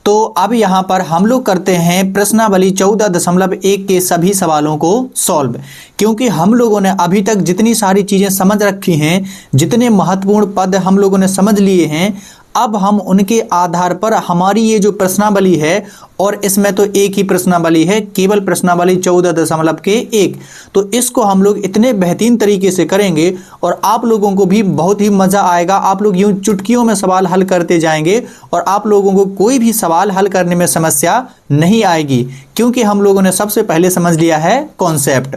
तो अब यहाँ पर हम लोग करते हैं प्रश्नावली 14.1 के सभी सवालों को सॉल्व, क्योंकि हम लोगों ने अभी तक जितनी सारी चीज़ें समझ रखी हैं, जितने महत्वपूर्ण पद हम लोगों ने समझ लिए हैं, अब हम उनके आधार पर हमारी ये जो प्रश्नावली है, और इसमें तो एक ही प्रश्नावली है, केवल प्रश्नावली 14.1, तो इसको हम लोग इतने बेहतरीन तरीके से करेंगे और आप लोगों को भी बहुत ही मज़ा आएगा। आप लोग यूं चुटकियों में सवाल हल करते जाएंगे और आप लोगों को कोई भी सवाल हल करने में समस्या नहीं आएगी, क्योंकि हम लोगों ने सबसे पहले समझ लिया है कॉन्सेप्ट।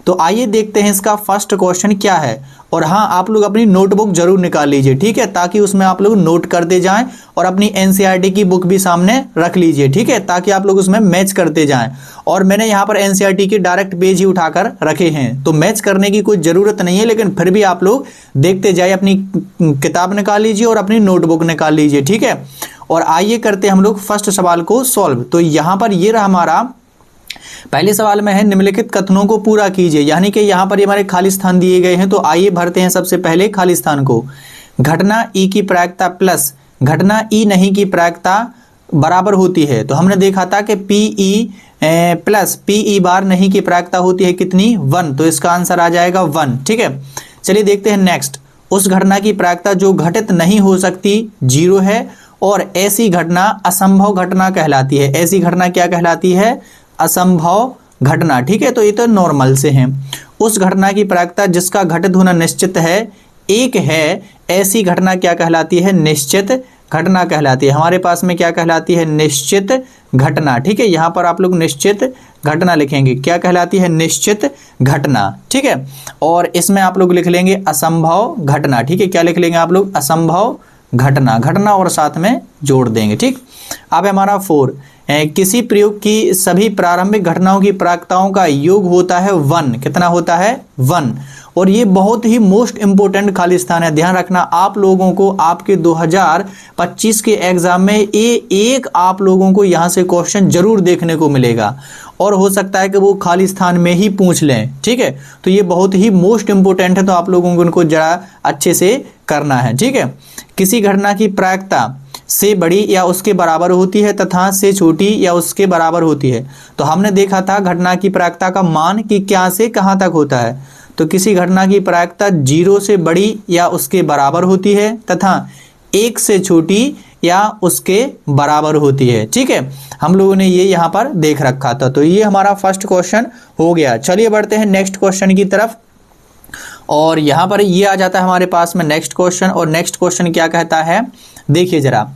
तो आइए देखते हैं इसका फर्स्ट क्वेश्चन क्या है। और हाँ, आप लोग अपनी नोटबुक जरूर निकाल लीजिए, ठीक है, ताकि उसमें आप लोग नोट करते जाएं, और अपनी एनसीईआरटी की बुक भी सामने रख लीजिए, ठीक है, ताकि आप लोग उसमें मैच करते जाएं। और मैंने यहाँ पर एनसीईआरटी के डायरेक्ट पेज ही उठाकर रखे हैं, तो मैच करने की कोई ज़रूरत नहीं है, लेकिन फिर भी आप लोग देखते जाइए। अपनी किताब निकाल लीजिए और अपनी नोटबुक निकाल लीजिए, ठीक है। और आइए करते हैं हम लोग फर्स्ट सवाल को सॉल्व। तो यहाँ पर ये रहा हमारा पहले सवाल में है, निम्नलिखित कथनों को पूरा कीजिए, यानी कि यहाँ पर हमारे खाली स्थान दिए गए हैं। तो आइए भरते हैं सबसे पहले खाली स्थान को। घटना ई की प्रायिकता प्लस घटना ई नहीं की प्रायिकता बराबर होती है। तो हमने देखा था कि P E plus P E bar नहीं की प्रायिकता होती है कितनी, 1, तो इसका आंसर आ जाएगा 1, ठीक है। चलिए देखते हैं नेक्स्ट। उस घटना की प्रायिकता जो घटित नहीं हो सकती 0 है, और ऐसी घटना असंभव घटना कहलाती है। ऐसी घटना क्या कहलाती है? असंभव घटना, ठीक है। तो ये तो नॉर्मल से हैं। उस घटना की प्रायिकता जिसका घटित होना निश्चित है 1 है, ऐसी घटना क्या कहलाती है? निश्चित घटना कहलाती है। हमारे पास में क्या कहलाती है? निश्चित घटना, ठीक है। यहाँ पर आप लोग निश्चित घटना लिखेंगे, क्या कहलाती है? निश्चित घटना, ठीक है। और इसमें आप लोग लिख लेंगे असंभव घटना, ठीक है। क्या लिख लेंगे आप लोग? असंभव घटना, घटना और साथ में जोड़ देंगे, ठीक। अब हमारा 4, किसी प्रयोग की सभी प्रारंभिक घटनाओं की प्रायिकताओं का योग होता है 1। कितना होता है? 1। और ये बहुत ही मोस्ट इंपोर्टेंट खाली स्थान है, ध्यान रखना। आप लोगों को आपके 2025 के एग्जाम में एक आप लोगों को यहाँ से क्वेश्चन जरूर देखने को मिलेगा, और हो सकता है कि वो खाली स्थान में ही पूछ लें, ठीक है। तो ये बहुत ही मोस्ट इंपोर्टेंट है, तो आप लोगों को उनको जरा अच्छे से करना है, ठीक है। किसी घटना की प्रायिकता से बड़ी या उसके बराबर होती है तथा से छोटी या उसके बराबर होती है। तो हमने देखा था घटना की प्रायिकता का मान कि क्या से कहाँ तक होता है। तो किसी घटना की प्रायिकता 0 से बड़ी या उसके बराबर होती है तथा 1 से छोटी या उसके बराबर होती है, ठीक है। हम लोगों ने ये यहाँ पर देख रखा था। तो ये हमारा फर्स्ट क्वेश्चन हो गया। चलिए बढ़ते हैं नेक्स्ट क्वेश्चन की तरफ। और यहाँ पर ये आ जाता है हमारे पास में नेक्स्ट क्वेश्चन। और नेक्स्ट क्वेश्चन क्या कहता है, देखिए जरा।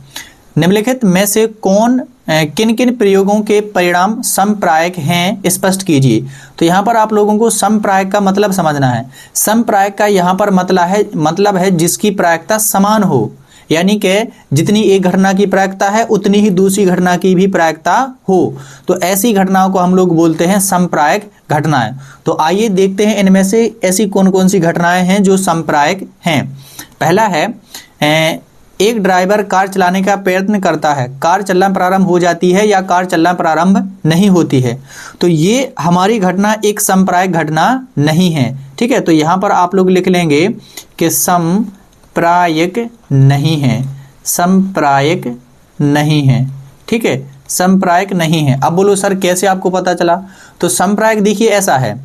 निम्नलिखित में से कौन किन किन प्रयोगों के परिणाम समप्रायक हैं, स्पष्ट कीजिए। तो यहाँ पर आप लोगों को समप्रायक का मतलब समझना है। समप्रायक का यहाँ पर मतलब है जिसकी प्रायिकता समान हो, यानी कि जितनी एक घटना की प्रायिकता है उतनी ही दूसरी घटना की भी प्रायिकता हो। तो ऐसी घटनाओं को हम लोग बोलते हैं समप्रायक घटनाएं। तो आइए देखते हैं इनमें से ऐसी कौन कौन सी घटनाएं हैं जो समप्रायक हैं। पहला है, एक ड्राइवर कार चलाने का प्रयत्न करता है, कार चलना प्रारंभ हो जाती है या कार चलना प्रारंभ नहीं होती है। तो ये हमारी घटना एक समप्रायक घटना नहीं है, ठीक है। तो यहाँ पर आप लोग लिख लेंगे कि समप्रायक नहीं है, समप्रायक नहीं है, ठीक है, समप्रायक नहीं है। अब बोलो सर कैसे आपको पता चला? तो समप्रायक देखिए ऐसा है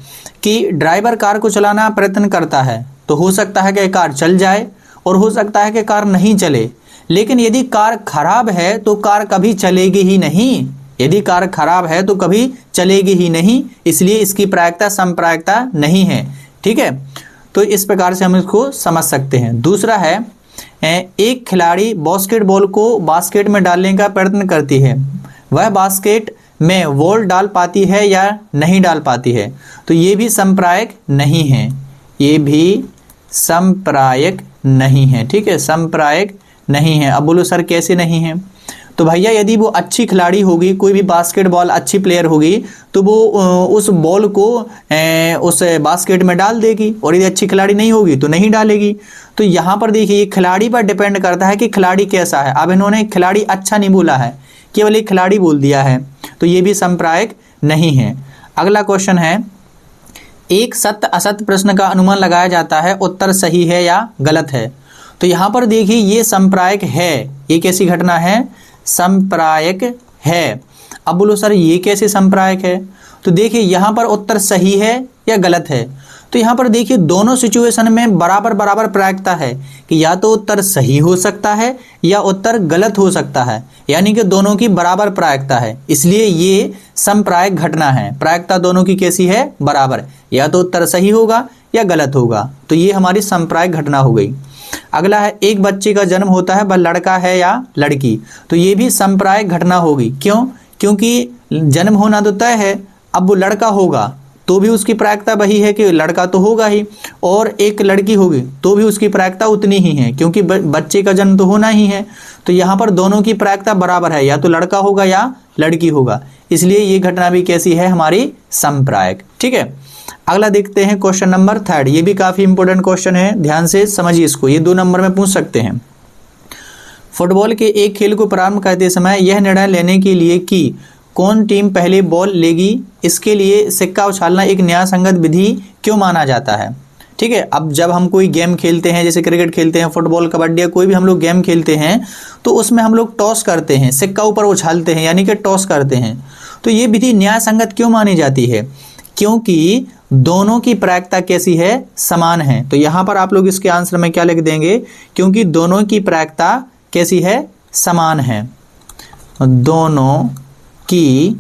कि ड्राइवर कार को चलाना प्रयत्न करता है, तो हो सकता है कि कार चल जाए और हो सकता है कि कार नहीं चले। लेकिन यदि कार खराब है तो कार कभी चलेगी ही नहीं, यदि कार खराब है तो कभी चलेगी ही नहीं, इसलिए इसकी प्रायिकता समप्रायिकता नहीं है, ठीक है। तो इस प्रकार से हम इसको समझ सकते हैं। दूसरा है, एक खिलाड़ी बास्केटबॉल को बास्केट में डालने का प्रयत्न करती है, वह बास्केट में बॉल डाल पाती है या नहीं डाल पाती है। तो ये भी समप्रायक नहीं है, ये भी समप्रायक नहीं है, ठीक है, समप्रायक नहीं है। अब बोलो सर कैसे नहीं है? तो भैया यदि वो अच्छी खिलाड़ी होगी, कोई भी बास्केटबॉल अच्छी प्लेयर होगी, तो वो उस बॉल को उस बास्केट में डाल देगी, और यदि अच्छी खिलाड़ी नहीं होगी तो नहीं डालेगी। तो यहाँ पर देखिए खिलाड़ी पर डिपेंड करता है कि खिलाड़ी कैसा है। अब इन्होंने खिलाड़ी अच्छा नहीं बोला है, केवल एक खिलाड़ी बोल दिया है, तो ये भी समप्रायक नहीं है। अगला क्वेश्चन है, एक सत्य असत्य प्रश्न का अनुमान लगाया जाता है, उत्तर सही है या गलत है। तो यहाँ पर देखिए ये समप्रायक है, ये कैसी घटना है? समप्रायक है। अब बोलो सर ये कैसे समप्रायक है? तो देखिए यहाँ पर उत्तर सही है या गलत है। तो यहाँ पर देखिए दोनों सिचुएशन में बराबर बराबर प्रायिकता है कि या तो उत्तर सही हो सकता है या उत्तर गलत हो सकता है, यानी कि दोनों की बराबर प्रायिकता है, इसलिए ये समप्रायिक घटना है। प्रायिकता दोनों की कैसी है? बराबर, या तो उत्तर सही होगा या गलत होगा। तो ये हमारी समप्रायिक घटना हो गई। अगला है एक बच्चे का जन्म होता है, वह लड़का है या लड़की, तो ये भी समप्रायिक घटना होगी। क्यों? क्योंकि जन्म होना तो तय है, अब वो लड़का होगा तो भी उसकी प्रायिकता वही है कि लड़का तो होगा ही, और एक लड़की होगी तो भी उसकी प्रायिकता उतनी ही है, क्योंकि बच्चे का जन्म तो होना ही है। तो यहाँ पर दोनों की प्रायिकता बराबर है, या तो लड़का होगा या लड़की होगा, इसलिए ये घटना भी कैसी है? हमारी समप्रायिक। ठीक है, अगला देखते हैं क्वेश्चन नंबर 3। ये भी काफी इंपॉर्टेंट क्वेश्चन है, ध्यान से समझिए इसको, ये 2 नंबर में पूछ सकते हैं। फुटबॉल के एक खेल को प्रारंभ करते समय यह निर्णय लेने के लिए कि कौन टीम पहले बॉल लेगी, इसके लिए सिक्का उछालना एक न्यायसंगत विधि क्यों माना जाता है? ठीक है, अब जब हम कोई गेम खेलते हैं, जैसे क्रिकेट खेलते हैं, फुटबॉल, कबड्डी, कोई भी हम लोग गेम खेलते हैं, तो उसमें हम लोग टॉस करते हैं, सिक्का ऊपर उछालते हैं, यानी कि टॉस करते हैं। तो ये विधि न्यायसंगत क्यों मानी जाती है? क्योंकि दोनों की प्रायिकता कैसी है? समान है। तो यहाँ पर आप लोग इसके आंसर में क्या लिख देंगे? क्योंकि दोनों की प्रायिकता कैसी है? समान है। दोनों की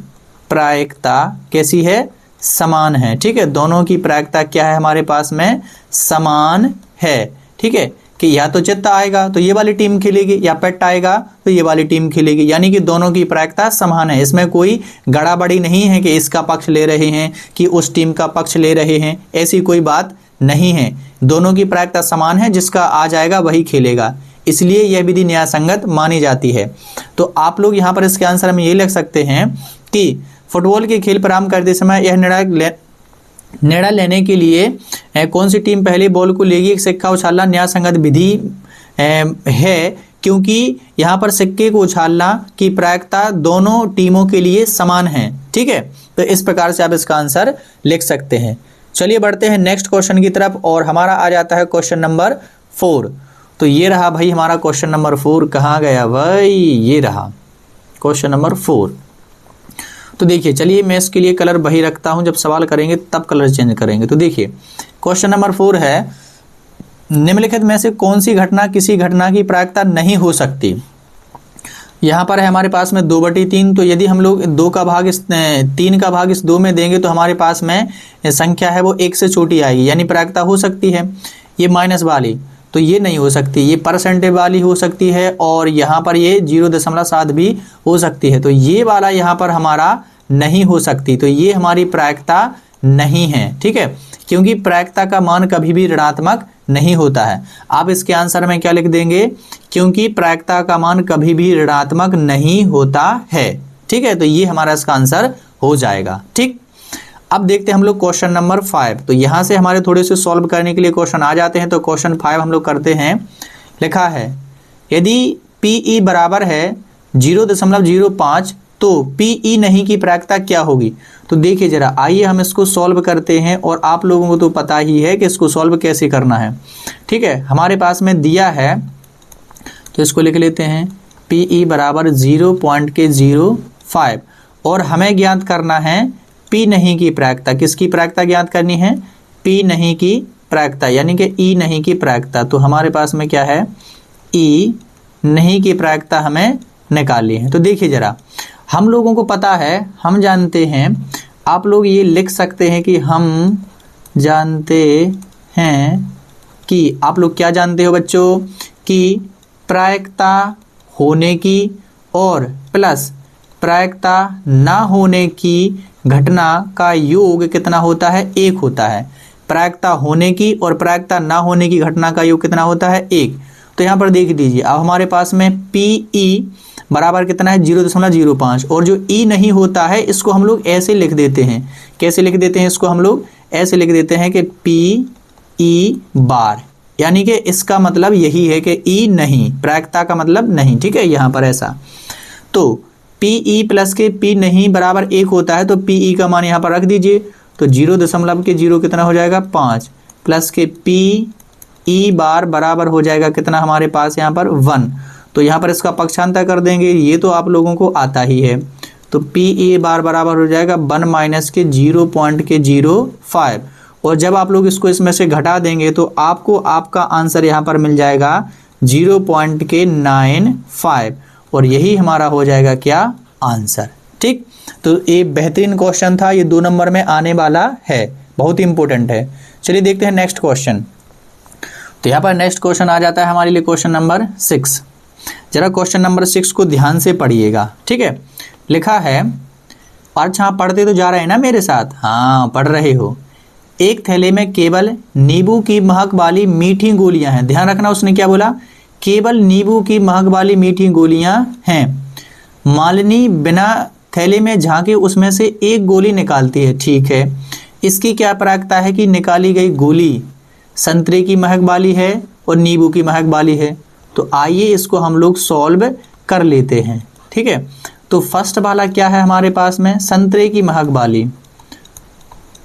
प्रायिकता कैसी है? समान है। ठीक है, दोनों की प्रायिकता क्या है हमारे पास में? समान है। ठीक है, कि या तो चित्त आएगा तो ये वाली टीम खेलेगी, या पेट आएगा तो ये वाली टीम खेलेगी, यानी कि दोनों की प्रायिकता समान है। इसमें कोई गड़ाबड़ी नहीं है कि इसका पक्ष ले रहे हैं कि उस टीम का पक्ष ले रहे हैं, ऐसी कोई बात नहीं है। दोनों की प्रायिकता समान है, जिसका आ जाएगा वही खेलेगा, इसलिए यह विधि न्यायसंगत मानी जाती है। तो आप लोग यहाँ पर इसके आंसर में ये लिख सकते हैं कि फुटबॉल के खेल प्रारंभ करते समय यह निर्णय लेने के लिए कौन सी टीम पहले बॉल को लेगी, एक सिक्का उछालना न्यायसंगत विधि है, क्योंकि यहाँ पर सिक्के को उछालना की प्रायिकता दोनों टीमों के लिए समान है। ठीक है, तो इस प्रकार से आप इसका आंसर लिख सकते हैं। चलिए बढ़ते हैं नेक्स्ट क्वेश्चन की तरफ, और हमारा आ जाता है क्वेश्चन नंबर 4। तो ये रहा भाई हमारा क्वेश्चन नंबर 4। कहाँ गया भाई? ये रहा क्वेश्चन नंबर 4। तो देखिए, चलिए मैं इसके लिए कलर वही रखता हूं, जब सवाल करेंगे तब कलर चेंज करेंगे। तो देखिए क्वेश्चन नंबर 4 है, निम्नलिखित में से कौन सी घटना किसी घटना की प्रायिकता नहीं हो सकती? यहाँ पर है हमारे पास में 2/3। तो यदि हम लोग 3 का भाग इस 2 में देंगे तो हमारे पास में संख्या है वो 1 से छोटी आएगी, यानी प्रायिकता हो सकती है। ये माइनस वाली तो ये नहीं हो सकती, ये परसेंटेज वाली हो सकती है, और यहाँ पर ये 0.7 भी हो सकती है। तो ये वाला यहाँ पर हमारा नहीं हो सकती, तो ये हमारी प्रायिकता नहीं है। ठीक है, क्योंकि प्रायिकता का मान कभी भी ऋणात्मक नहीं होता है। आप इसके आंसर में क्या लिख देंगे? क्योंकि प्रायिकता का मान कभी भी ऋणात्मक नहीं होता है। ठीक है, तो ये हमारा इसका आंसर हो जाएगा। ठीक, अब देखते हैं हम लोग क्वेश्चन नंबर 5। तो यहाँ से हमारे थोड़े से सॉल्व करने के लिए क्वेश्चन आ जाते हैं। तो क्वेश्चन 5 हम लोग करते हैं। लिखा है, यदि PE बराबर है 0.05 तो PE नहीं की प्रायिकता क्या होगी? तो देखिए जरा, आइए हम इसको सॉल्व करते हैं, और आप लोगों को तो पता ही है कि इसको सॉल्व कैसे करना है। ठीक है, हमारे पास में दिया है तो इसको लिख लेते हैं, PE बराबर 0.05, और हमें ज्ञात करना है P नहीं की प्रायिकता। किसकी प्रायिकता ज्ञात करनी है? P नहीं की प्रायिकता, यानी कि E नहीं की प्रायिकता। तो हमारे पास में क्या है? E नहीं की प्रायिकता हमें निकालनी है। तो देखिए जरा, हम लोगों को पता है, हम जानते हैं, आप लोग ये लिख सकते हैं कि हम जानते हैं कि, आप लोग क्या जानते हो बच्चों? कि प्रायिकता होने की और प्लस प्रायिकता ना होने की घटना का योग कितना होता है? 1 होता है। प्रायिकता होने की और प्रायिकता ना होने की घटना का योग कितना होता है? 1। तो यहाँ पर देख दीजिए, अब हमारे पास में PE बराबर कितना है? 0.05, और जो E नहीं होता है इसको हम लोग ऐसे लिख देते हैं। कैसे लिख देते हैं इसको? हम लोग ऐसे लिख देते हैं कि PE बार, यानी कि इसका मतलब यही है कि E नहीं, प्रायिकता का मतलब नहीं। ठीक है, यहाँ पर ऐसा। तो PE प्लस के P नहीं बराबर 1 होता है, तो PE का मान यहाँ पर रख दीजिए। तो 0.0 कितना हो जाएगा? 5, प्लस के PE बार बराबर हो जाएगा कितना हमारे पास यहाँ पर? 1। तो यहाँ पर इसका पक्षांतर कर देंगे, ये तो आप लोगों को आता ही है। तो पी ए बार बराबर हो जाएगा 1 माइनस के 0.05, और जब आप लोग इसको इसमें से घटा देंगे तो आपको आपका आंसर यहाँ पर मिल जाएगा 0.95, और यही हमारा हो जाएगा क्या, आंसर। ठीक, तो ये बेहतरीन क्वेश्चन था, ये 2 नंबर में आने वाला है, बहुत ही इंपॉर्टेंट है। चलिए देखते हैं नेक्स्ट क्वेश्चन। तो यहाँ पर नेक्स्ट क्वेश्चन आ जाता है हमारे लिए क्वेश्चन नंबर 6। जरा क्वेश्चन नंबर 6 को ध्यान से पढ़िएगा। ठीक है, लिखा है, अच्छा पढ़ते तो जा रहे हैं ना मेरे साथ, हाँ पढ़ रहे हो। एक थैले में केवल नींबू की महक वाली मीठी गोलियां हैं। ध्यान रखना, उसने क्या बोला, केवल नींबू की महक वाली मीठी गोलियां हैं। मालिनी बिना थैले में झांके उसमें से एक गोली निकालती है। ठीक है, इसकी क्या प्रायिकता है कि निकाली गई गोली संतरे की महक वाली है और नींबू की महक वाली है। तो आइए इसको हम लोग सॉल्व कर लेते हैं। ठीक है, तो फर्स्ट वाला क्या है हमारे पास में, संतरे की महक वाली,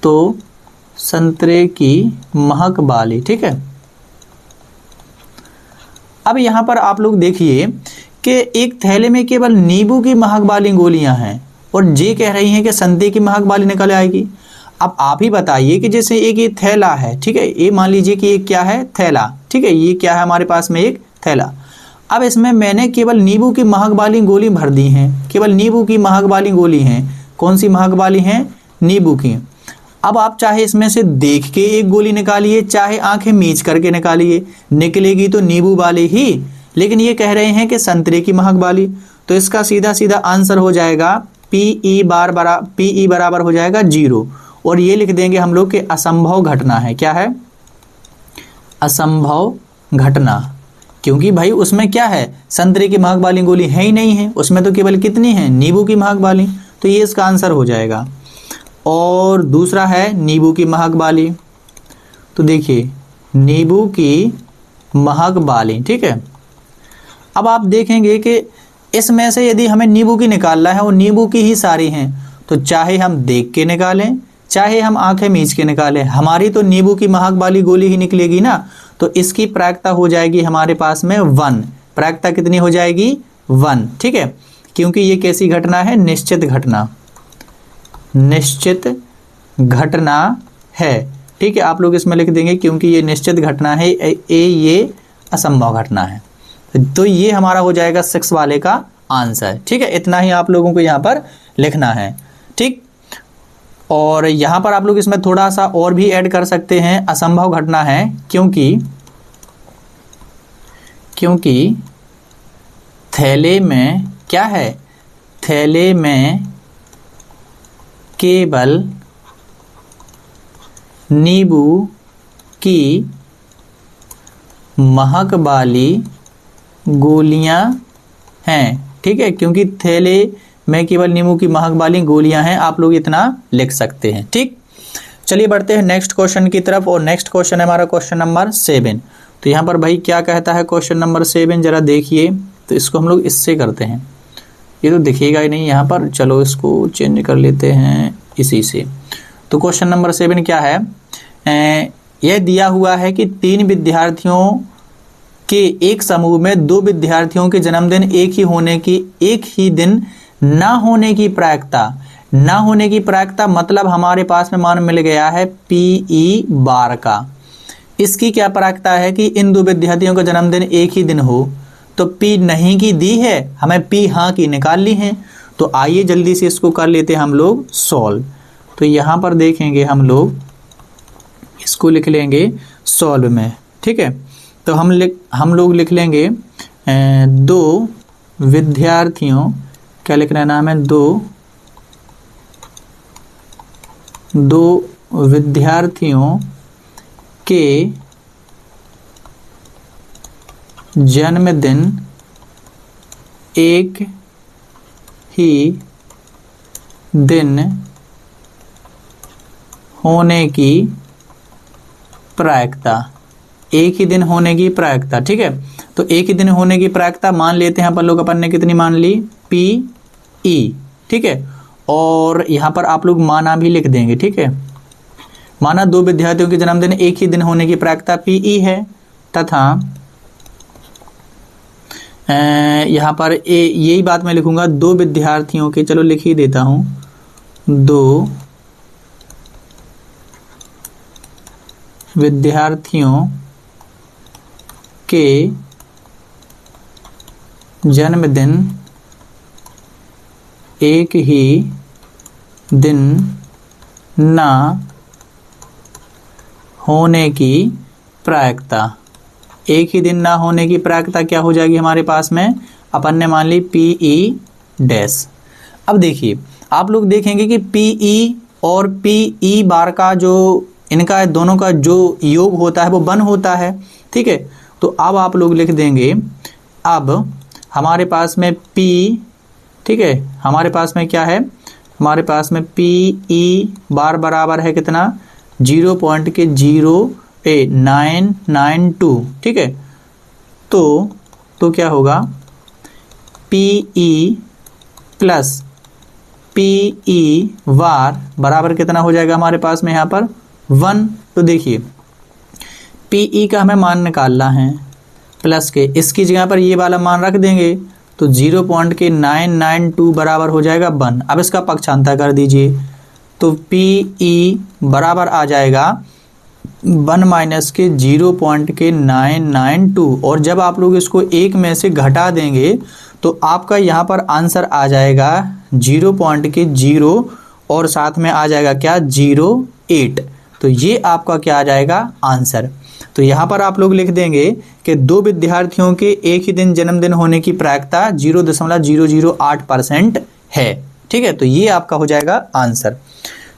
तो संतरे की महक वाली। ठीक है, अब यहाँ पर आप लोग देखिए कि एक थैले में केवल नींबू की महक वाली गोलियां हैं और जे कह रही हैं कि संतरे की महक वाली निकल आएगी। अब आप ही बताइए कि जैसे एक ये थैला है, ठीक है, ये मान लीजिए कि ये क्या है, थैला। ठीक है, ये क्या है हमारे पास में, एक थैला। अब इसमें मैंने केवल नींबू की महक वाली गोली भर दी हैं, केवल नींबू की महक वाली गोली हैं। कौन सी महक वाली हैं, नींबू की। अब आप चाहे इसमें से देख के एक गोली निकालिए, चाहे आंखें मीच करके निकालिए, निकलेगी तो नींबू वाली ही, लेकिन ये कह रहे हैं कि संतरे की महक वाली। तो इसका सीधा सीधा आंसर हो जाएगा पी बराबर हो जाएगा 0, और ये लिख देंगे हम लोग कि असंभव घटना है। क्या है, असंभव घटना, क्योंकि भाई उसमें क्या है, संतरे की महक वाली गोली है ही नहीं है, उसमें तो केवल कितनी है, नींबू की महक वाली। तो ये इसका आंसर हो जाएगा। और दूसरा है नींबू की महक वाली, तो देखिए नींबू की महक वाली। ठीक है, अब आप देखेंगे कि इसमें से यदि हमें नींबू की निकालना है और नींबू की ही सारी हैं, तो चाहे हम देख के निकालें, चाहे हम आंखें मीच के निकालें, हमारी तो नींबू की महक वाली गोली ही निकलेगी ना। तो इसकी प्रायिकता हो जाएगी हमारे पास में 1। प्रायिकता कितनी हो जाएगी, 1। ठीक है, क्योंकि ये कैसी घटना है, निश्चित घटना, निश्चित घटना है। ठीक है, आप लोग इसमें लिख देंगे क्योंकि ये निश्चित घटना है, ये असंभव घटना है। तो ये हमारा हो जाएगा 6 वाले का आंसर। ठीक है, इतना ही आप लोगों को यहाँ पर लिखना है। ठीक, और यहाँ पर आप लोग इसमें थोड़ा सा और भी ऐड कर सकते हैं, असंभव घटना है क्योंकि थैले में क्या है, थैले में केवल नींबू की महक वाली गोलियां हैं। ठीक है, क्योंकि थैले में केवल नींबू की महक वाली गोलियां हैं, आप लोग इतना लिख सकते हैं। ठीक, चलिए बढ़ते हैं नेक्स्ट क्वेश्चन की तरफ, और नेक्स्ट क्वेश्चन है हमारा क्वेश्चन नंबर 7। तो यहाँ पर भाई क्या कहता है क्वेश्चन नंबर 7, जरा देखिए। तो इसको हम लोग इससे करते हैं, ये तो दिखेगा ही नहीं यहाँ पर, चलो इसको चेंज कर लेते हैं इसी से। तो क्वेश्चन नंबर 7 क्या है, यह दिया हुआ है कि 3 विद्यार्थियों के एक समूह में 2 विद्यार्थियों के जन्मदिन एक ही दिन ना होने की प्रायिकता मतलब हमारे पास में मान मिल गया है PE बार का। इसकी क्या प्रायिकता है कि इन 2 विद्यार्थियों का जन्मदिन एक ही दिन हो। तो P नहीं की दी है, हमें P हाँ की निकाल ली है। तो आइए जल्दी से इसको कर लेते हैं हम लोग सॉल्व। तो यहाँ पर देखेंगे हम लोग इसको लिख लेंगे सॉल्व में। ठीक है, तो हम लोग लिख लेंगे 2 विद्यार्थियों, क्या लिखना नाम है, 2 विद्यार्थियों के जन्मदिन एक ही दिन होने की प्रायिकता, एक ही दिन होने की प्रायिकता। ठीक है, तो एक ही दिन होने की प्रायिकता मान लेते हैं अपन ने कितनी मान ली, PE। ठीक है, और यहाँ पर आप लोग माना भी लिख देंगे। ठीक है, माना 2 विद्यार्थियों के जन्मदिन एक ही दिन होने की प्रायिकता PE है, तथा यहाँ पर यही बात मैं लिखूंगा, 2 विद्यार्थियों के, चलो लिख ही देता हूँ, 2 विद्यार्थियों के जन्मदिन एक ही दिन ना होने की प्रायिकता, एक ही दिन ना होने की प्रायिकता क्या हो जाएगी हमारे पास में, अपन ने मान ली PE डैश। अब देखिए आप लोग देखेंगे कि PE और PE बार का जो इनका दोनों का जो योग होता है वो 1 होता है, ठीक है। तो अब आप लोग लिख देंगे, अब हमारे पास में P, ठीक है, हमारे पास में क्या है, हमारे पास में PE बार बराबर है कितना, 0.0992, ठीक है। तो क्या होगा, PE प्लस PE बार बराबर कितना हो जाएगा हमारे पास में यहाँ पर 1। तो देखिए PE का हमें मान निकालना है प्लस के, इसकी जगह पर ये वाला मान रख देंगे तो 0.992 बराबर हो जाएगा 1। अब इसका पक्षांतर कर दीजिए तो PE बराबर आ जाएगा 1 माइनस के 0.992, और जब आप लोग इसको 1 में से घटा देंगे तो आपका यहाँ पर आंसर आ जाएगा 0.0 और साथ में आ जाएगा क्या 08। तो ये आपका क्या आ जाएगा आंसर। तो यहाँ पर आप लोग लिख देंगे कि 2 विद्यार्थियों के एक ही दिन जन्मदिन होने की प्रायिकता 0.008% है, ठीक है। तो ये आपका हो जाएगा आंसर।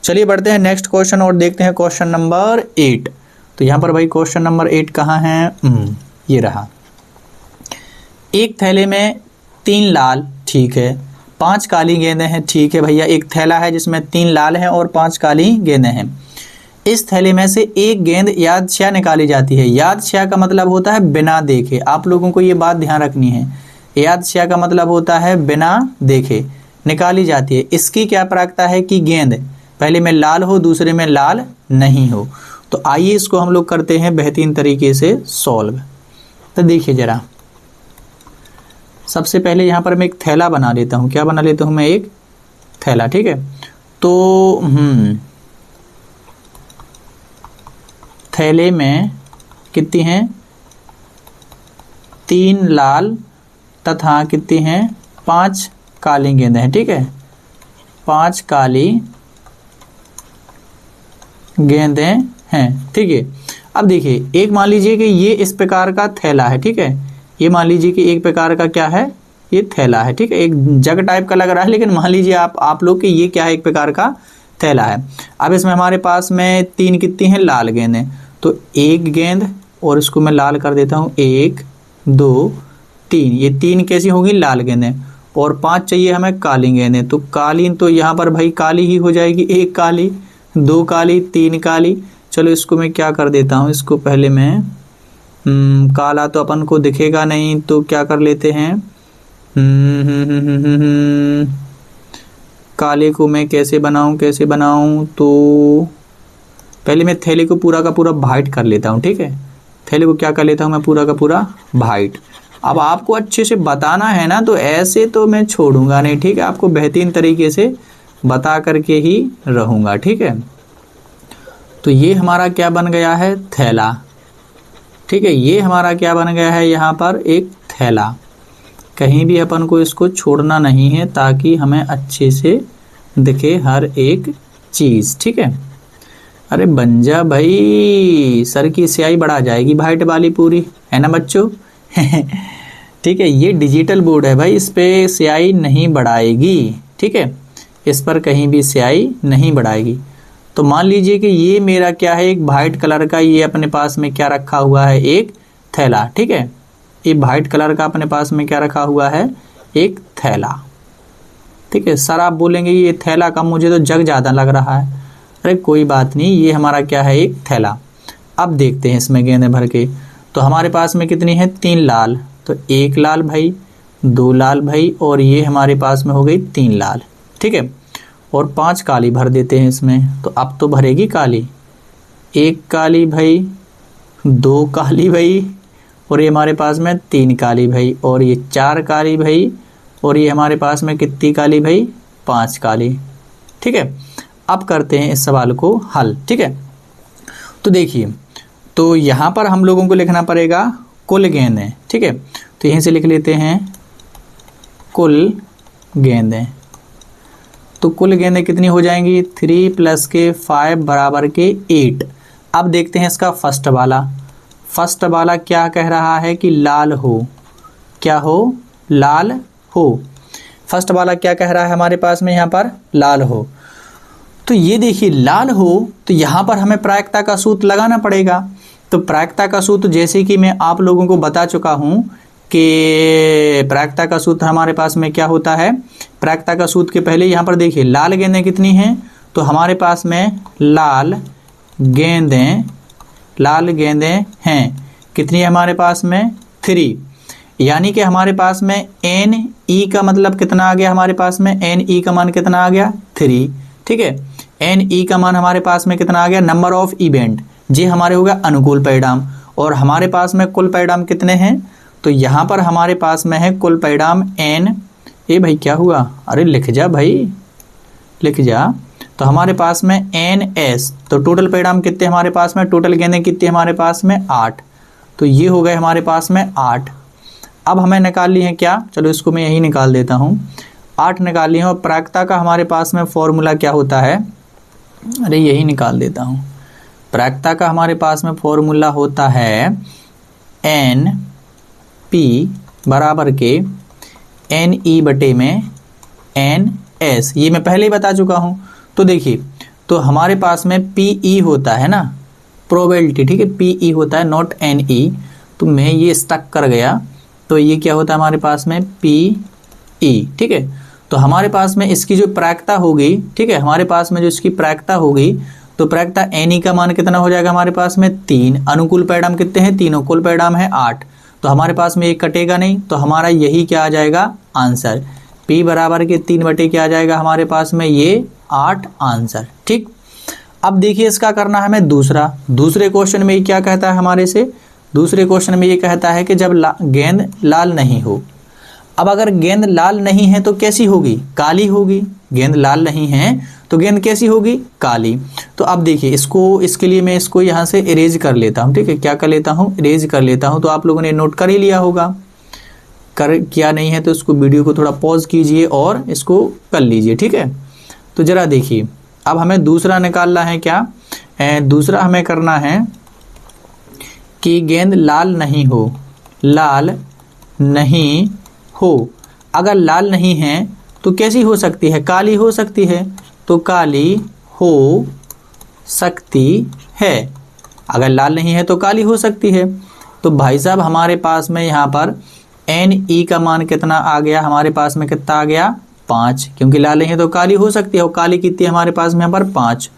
चलिए बढ़ते हैं नेक्स्ट क्वेश्चन और देखते हैं क्वेश्चन नंबर 8। तो यहाँ पर भाई क्वेश्चन नंबर 8 कहाँ है, ये रहा। एक थैले में 3 लाल, ठीक है, 5 काली गेंदें हैं, ठीक है भैया। एक थैला है जिसमें 3 लाल हैं और 5 काली गेंदें हैं। इस थैले में से एक गेंद यादृच्छिक निकाली जाती है। यादृच्छिक का मतलब होता है बिना देखे, आप लोगों को ये बात ध्यान रखनी है। यादृच्छिक का मतलब होता है बिना देखे निकाली जाती है। इसकी क्या प्रायिकता है कि गेंद पहले में लाल हो दूसरे में लाल नहीं हो। तो आइए इसको हम लोग करते हैं बेहतरीन तरीके से सॉल्व। तो देखिए जरा, सबसे पहले यहाँ पर मैं एक थैला बना लेता हूँ। क्या बना लेता हूँ मैं, एक थैला, ठीक है। तो थैले में कितनी हैं, 3 लाल तथा कितनी हैं, 5 काली गेंदें हैं, ठीक है। 5 काली गेंदें हैं, ठीक है। अब देखिए एक मान लीजिए कि ये इस प्रकार का थैला है, ठीक है। ये मान लीजिए कि एक प्रकार का क्या है, ये थैला है, ठीक है। एक जग टाइप का लग रहा है लेकिन मान लीजिए आप लोग कि ये क्या है, एक प्रकार का थैला है। अब इसमें हमारे पास में 3 कितनी हैं, लाल गेंदें। तो एक गेंद और इसको मैं लाल कर देता हूँ, 1 2 3, ये 3 कैसी होगी, लाल गेंदें, और 5 चाहिए हमें काली गेंदें। तो काली तो यहाँ पर भाई काली ही हो जाएगी, 1 काली 2 काली 3 काली। चलो इसको मैं क्या कर देता हूँ, इसको पहले मैं काला तो अपन को दिखेगा नहीं, तो क्या कर लेते हैं, काले को मैं कैसे बनाऊं, तो पहले मैं थैले को पूरा का पूरा वाइट कर लेता हूँ, ठीक है। थैले को क्या कर लेता हूँ मैं, पूरा का पूरा वाइट। अब आपको अच्छे से बताना है ना, तो ऐसे तो मैं छोड़ूंगा नहीं, ठीक है। आपको बेहतरीन तरीके से बता करके ही रहूँगा, ठीक है। तो ये हमारा क्या बन गया है, थैला, ठीक है। ये हमारा क्या बन गया है, यहाँ पर एक थैला। कहीं भी अपन को इसको छोड़ना नहीं है ताकि हमें अच्छे से दिखे हर एक चीज़, ठीक है। अरे बन जा भाई, सर की स्याही बढ़ा जाएगी वाइट वाली पूरी, है ना बच्चों। ठीक है, ये डिजिटल बोर्ड है भाई, इस पे स्याही नहीं बढ़ाएगी, ठीक है। इस पर कहीं भी स्याही नहीं बढ़ाएगी। तो मान लीजिए कि ये मेरा क्या है, एक वाइट कलर का, ये अपने पास में क्या रखा हुआ है, एक थैला, ठीक है। ये वाइट कलर का अपने पास में क्या रखा हुआ है, एक थैला, ठीक है। सर आप बोलेंगे ये थैला का मुझे तो जग ज़्यादा लग रहा है। अरे कोई बात नहीं, ये हमारा क्या है, एक थैला। अब देखते हैं इसमें गेंदें भर के। तो हमारे पास में कितनी है, 3 लाल, तो 1 लाल भाई, 2 लाल भाई, और ये हमारे पास में हो गई 3 लाल, ठीक है। और 5 काली भर देते हैं इसमें। तो अब तो भरेगी काली, 1 काली भाई, 2 काली भाई, और ये हमारे पास में 3 काली भाई, और ये 4 काली भाई, और ये हमारे पास में कितनी काली भाई, 5 काली। ठीक है, अब करते हैं इस सवाल को हल। ठीक है, तो देखिए, तो यहाँ पर हम लोगों को लिखना पड़ेगा कुल गेंदें। ठीक है, तो यहीं से लिख लेते हैं कुल गेंदें। तो कुल गेंदें कितनी हो जाएंगी, 3 + के 5 बराबर के 8। अब देखते हैं इसका फर्स्ट वाला। फर्स्ट वाला क्या कह रहा है कि लाल हो, क्या हो, लाल हो। फर्स्ट वाला क्या कह रहा है हमारे पास में यहाँ पर, लाल हो। तो ये देखिए लाल हो, तो यहाँ पर हमें प्रायिकता का सूत्र लगाना पड़ेगा। तो प्रायिकता का सूत्र जैसे कि मैं आप लोगों को बता चुका हूँ कि प्रायिकता का सूत्र हमारे पास में क्या होता है। प्रायिकता का सूत्र के पहले यहाँ पर देखिए लाल गेंदें कितनी हैं, तो हमारे पास में लाल गेंदें हैं कितनी है हमारे पास में, 3। यानी कि हमारे पास में NE का मतलब कितना आ गया, हमारे पास में NE का मान कितना आ गया, 3। ठीक है, NE का मान हमारे पास में कितना आ गया, नंबर ऑफ इवेंट, ये हमारे हो गया अनुकूल परिणाम। और हमारे पास में कुल परिणाम कितने हैं, तो यहाँ पर हमारे पास में है कुल परिणाम N। ये भाई क्या हुआ, अरे लिख जा भाई, लिख जा। तो हमारे पास में NS, तो टोटल परिणाम कितने हमारे पास में, टोटल गेंदें कितनी हमारे पास में, 8। तो ये हो गए हमारे पास में 8। अब हमें निकाल ली है क्या, चलो इसको मैं यही निकाल देता हूँ, 8 निकाल ली है। और प्रायिकता का हमारे पास में फॉर्मूला क्या होता है, अरे यही निकाल देता हूँ। प्रायिकता का हमारे पास में फॉर्मूला होता है NP बराबर के NE बटे में NS, ये मैं पहले ही बता चुका हूँ। तो देखिए, तो हमारे पास में PE होता है ना, प्रोबेबिलिटी। ठीक है, PE होता है, नॉट NE। तो मैं ये स्टक कर गया, तो ये क्या होता है हमारे पास में, PE। ठीक है, तो हमारे पास में इसकी जो प्रायिकता होगी, ठीक है, हमारे पास में जो इसकी प्रायिकता होगी, तो प्रायिकता NE का मान कितना हो जाएगा हमारे पास में, 3। अनुकूल परिणाम कितने हैं, तीनों। कुल परिणाम है 8। तो हमारे पास में एक कटेगा नहीं, तो हमारा यही क्या आ जाएगा, आंसर। P बराबर के 3 बटे क्या आ जाएगा हमारे पास में, ये 8 आंसर। ठीक, अब देखिए इसका करना है हमें दूसरे क्वेश्चन में ये क्या कहता है हमारे से, दूसरे क्वेश्चन में ये कहता है कि जब गेंद लाल नहीं हो। अब अगर गेंद लाल नहीं है तो कैसी होगी, काली होगी। गेंद लाल नहीं है तो गेंद कैसी होगी, काली। तो अब देखिए इसके लिए मैं इसको यहाँ से इरेज कर लेता हूँ। ठीक है, क्या कर लेता हूँ, इरेज कर लेता हूँ। तो आप लोगों ने नोट कर ही लिया होगा, किया नहीं है तो इसको वीडियो को थोड़ा पॉज कीजिए और इसको कर लीजिए। ठीक है, तो जरा देखिए, अब हमें दूसरा निकालना है क्या, दूसरा हमें करना है कि गेंद लाल नहीं हो, लाल नहीं हो। अगर लाल नहीं है तो कैसी हो सकती है, काली हो सकती है। तो काली हो सकती है, अगर लाल नहीं है तो काली हो सकती है। तो भाई साहब हमारे पास में यहाँ पर NE का मान कितना आ गया, हमारे पास में कितना आ गया, 5। क्योंकि लाल नहीं है तो काली हो सकती है, और काली कितनी हमारे पास में यहाँ पर 5।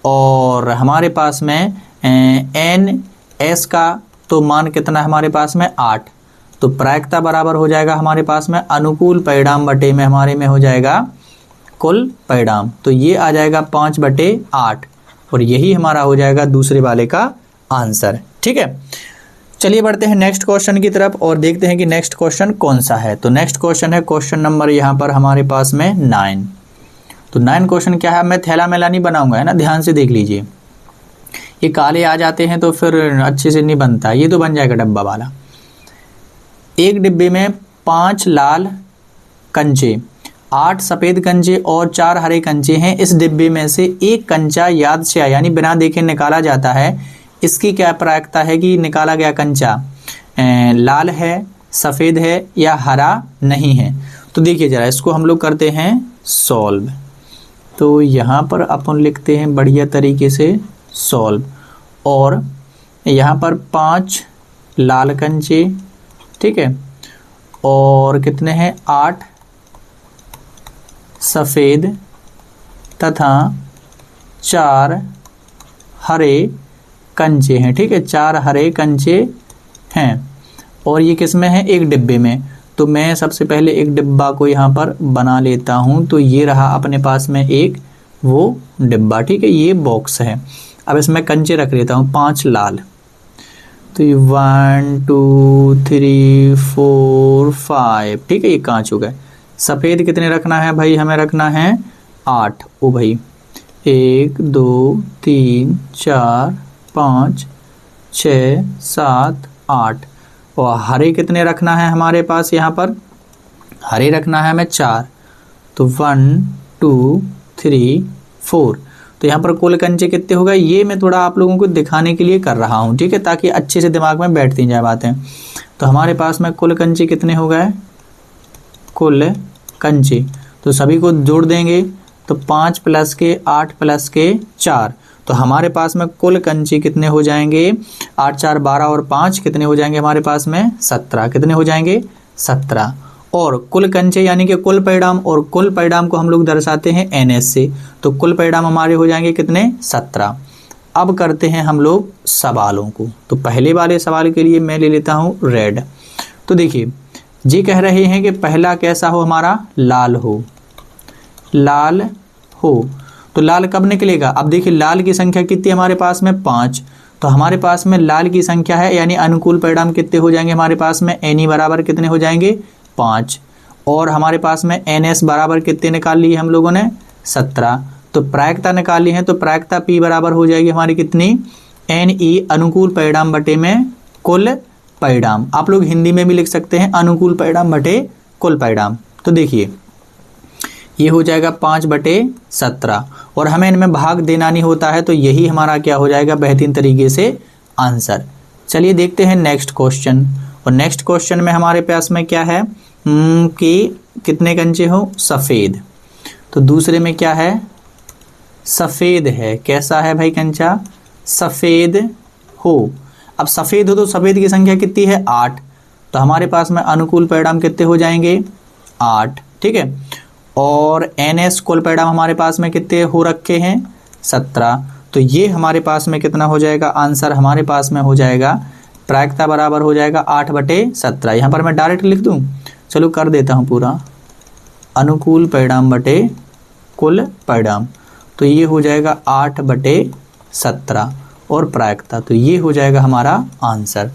और हमारे पास में NS का तो मान कितना है हमारे पास में, 8। तो प्रायिकता बराबर हो जाएगा हमारे पास में अनुकूल परिणाम बटे में हमारे में हो जाएगा कुल परिणाम। तो ये आ जाएगा 5/8, और यही हमारा हो जाएगा दूसरे वाले का आंसर। ठीक है, चलिए बढ़ते हैं नेक्स्ट क्वेश्चन की तरफ और देखते हैं कि नेक्स्ट क्वेश्चन कौन सा है। तो नेक्स्ट क्वेश्चन है क्वेश्चन नंबर यहाँ पर हमारे पास में 9। तो 9 क्वेश्चन क्या है, मैं थैला मैला नहीं बनाऊंगा, है ना, ध्यान से देख लीजिए। ये काले आ जाते हैं तो फिर अच्छे से नहीं बनता, ये तो बन जाएगा डब्बा वाला। एक डिब्बे में 5 लाल कंचे, 8 सफ़ेद कंचे और 4 हरे कंचे हैं। इस डिब्बे में से एक कंचा याद से यानी बिना देखे निकाला जाता है। इसकी क्या प्रायिकता है कि निकाला गया कंचा लाल है, सफ़ेद है या हरा नहीं है। तो देखिए ज़रा इसको हम लोग करते हैं सॉल्व। तो यहाँ पर अपन लिखते हैं बढ़िया तरीके से सॉल्व, और यहाँ पर 5 लाल कंचे, ठीक है, और कितने हैं, 8 सफ़ेद तथा 4 हरे कंचे हैं। ठीक है, 4 हरे कंचे हैं, और ये किस में है, एक डिब्बे में। तो मैं सबसे पहले एक डिब्बा को यहाँ पर बना लेता हूँ। तो ये रहा अपने पास में एक वो डिब्बा, ठीक है, ये बॉक्स है। अब इसमें कंचे रख लेता हूँ 5 लाल। तो ये 1 2 3 4 5, ठीक है, ये 5 हो गए। सफ़ेद कितने रखना है भाई, हमें रखना है 8। ओ भाई 1 2 3 4 5 6 7 8। और हरे कितने रखना है हमारे पास, यहाँ पर हरे रखना है हमें 4। तो 1 2 3 4। तो यहाँ पर कुल कंचे कितने हो गए, ये मैं थोड़ा आप लोगों को दिखाने के लिए कर रहा हूँ, ठीक है, ताकि अच्छे से दिमाग में बैठती जाए बातें। तो हमारे पास में कुल कंचे कितने हो गए, कुल कंचे, तो सभी को जोड़ देंगे तो 5 प्लस के 8 प्लस के 4। तो हमारे पास में कुल कंचे कितने हो जाएंगे, 8 4 12 और 5 कितने हो जाएंगे हमारे पास में 17। कितने हो जाएंगे 17। और कुल कंचे यानी कि कुल परिणाम, और कुल परिणाम को हम लोग दर्शाते हैं NS से। तो कुल परिणाम हमारे हो जाएंगे कितने 17। अब करते हैं हम लोग सवालों को। तो पहले वाले सवाल के लिए मैं ले लेता हूँ रेड। तो देखिए जी कह रहे हैं कि पहला कैसा हो हमारा, लाल हो, लाल हो। तो लाल कब निकलेगा, अब देखिए लाल की संख्या कितनी हमारे पास में 5। तो हमारे पास में लाल की संख्या है, यानी अनुकूल परिणाम कितने हो जाएंगे हमारे पास में, NE बराबर कितने हो जाएंगे 5। और हमारे पास में NS बराबर कितने निकाल लिए हम लोगों ने 17। तो प्रायिकता निकाल ली है, तो प्रायिकता P बराबर हो जाएगी हमारी कितनी, NE अनुकूल परिणाम बटे में कुल परिणाम। आप लोग हिंदी में भी लिख सकते हैं अनुकूल परिणाम बटे कुल परिणाम। तो देखिए ये हो जाएगा 5/17, और हमें इनमें भाग देना नहीं होता है, तो यही हमारा क्या हो जाएगा बेहतरीन तरीके से आंसर। चलिए देखते हैं नेक्स्ट क्वेश्चन। और नेक्स्ट क्वेश्चन में हमारे पास में क्या है कि कितने कंचे हो, सफ़ेद। तो दूसरे में क्या है, सफ़ेद है। कैसा है भाई कंचा, सफ़ेद हो। अब सफ़ेद हो तो सफ़ेद की संख्या कितनी है 8। तो हमारे पास में अनुकूल परिणाम कितने हो जाएंगे 8, ठीक है। और NS कुल परिणाम हमारे पास में कितने हो रखे हैं 17। तो ये हमारे पास में कितना हो जाएगा, आंसर हमारे पास में हो जाएगा प्रायिकता बराबर हो जाएगा 8/17। यहाँ पर मैं डायरेक्ट लिख दूँ, चलो कर देता हूँ पूरा, अनुकूल परिणाम बटे कुल परिणाम। तो ये हो जाएगा 8/17 और प्रायिकता, तो ये हो जाएगा हमारा आंसर।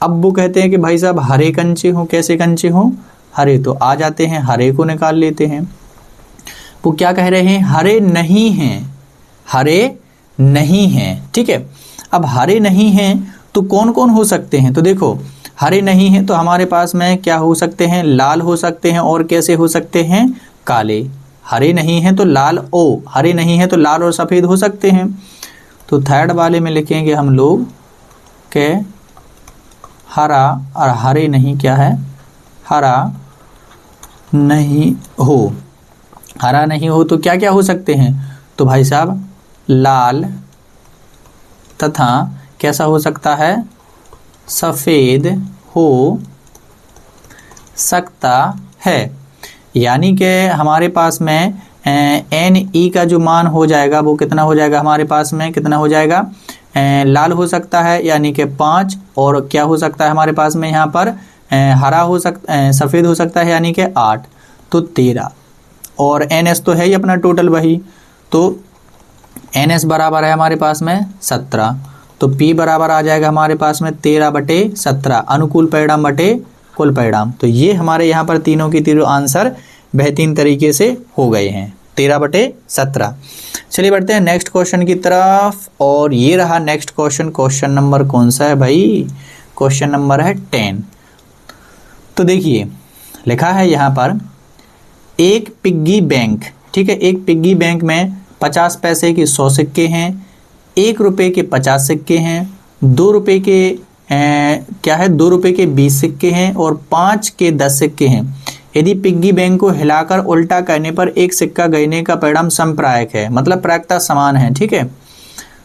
अब वो कहते हैं कि भाई साहब हरे कंचे हों, कैसे कंचे हों, हरे। तो आ जाते हैं हरे को निकाल लेते हैं। वो क्या कह रहे हैं, हरे नहीं हैं, हरे नहीं हैं, ठीक है। अब हरे नहीं हैं तो कौन कौन हो सकते हैं, तो देखो हरे नहीं हैं तो हमारे पास में क्या हो सकते हैं, लाल हो सकते हैं, और कैसे हो सकते हैं, काले। हरे नहीं हैं तो लाल, ओ हरे नहीं हैं तो लाल और सफ़ेद हो सकते हैं। तो थर्ड वाले में लिखेंगे हम लोग के हरा, और हरे नहीं क्या है, हरा नहीं हो। हरा नहीं हो तो क्या क्या हो सकते हैं, तो भाई साहब लाल तथा कैसा हो सकता है, सफ़ेद हो सकता है। यानी कि हमारे पास में NE का जो मान हो जाएगा वो कितना हो जाएगा हमारे पास में, कितना हो जाएगा, लाल हो सकता है यानी कि 5, और क्या हो सकता है हमारे पास में यहाँ पर हरा हो सकता, सफ़ेद हो सकता है यानी कि 8, तो 13। और NS तो है ही अपना टोटल वही, तो NS बराबर है हमारे पास में 17। तो P बराबर आ जाएगा हमारे पास में 13/17, अनुकूल परिणाम बटे कुल परिणाम। तो ये हमारे यहाँ पर तीनों की तीनों आंसर बेहतरीन तरीके से हो गए हैं, 13/17। चलिए बढ़ते हैं नेक्स्ट क्वेश्चन की तरफ। और ये रहा नेक्स्ट क्वेश्चन। क्वेश्चन नंबर कौन सा है भाई, क्वेश्चन नंबर है 10। तो देखिए लिखा है यहाँ पर, एक पिग्गी बैंक, ठीक है, एक पिग्गी बैंक में 50 पैसे के 100 सिक्के हैं, 1 रुपये के 50 सिक्के हैं, 2 रुपये के क्या है, 2 रुपये के 20 सिक्के हैं, और 5 के 10 सिक्के हैं। यदि पिग्गी बैंक को हिलाकर उल्टा करने पर एक सिक्का गिरने का परिणाम समप्रायक है, मतलब प्रायिकता समान है, ठीक है।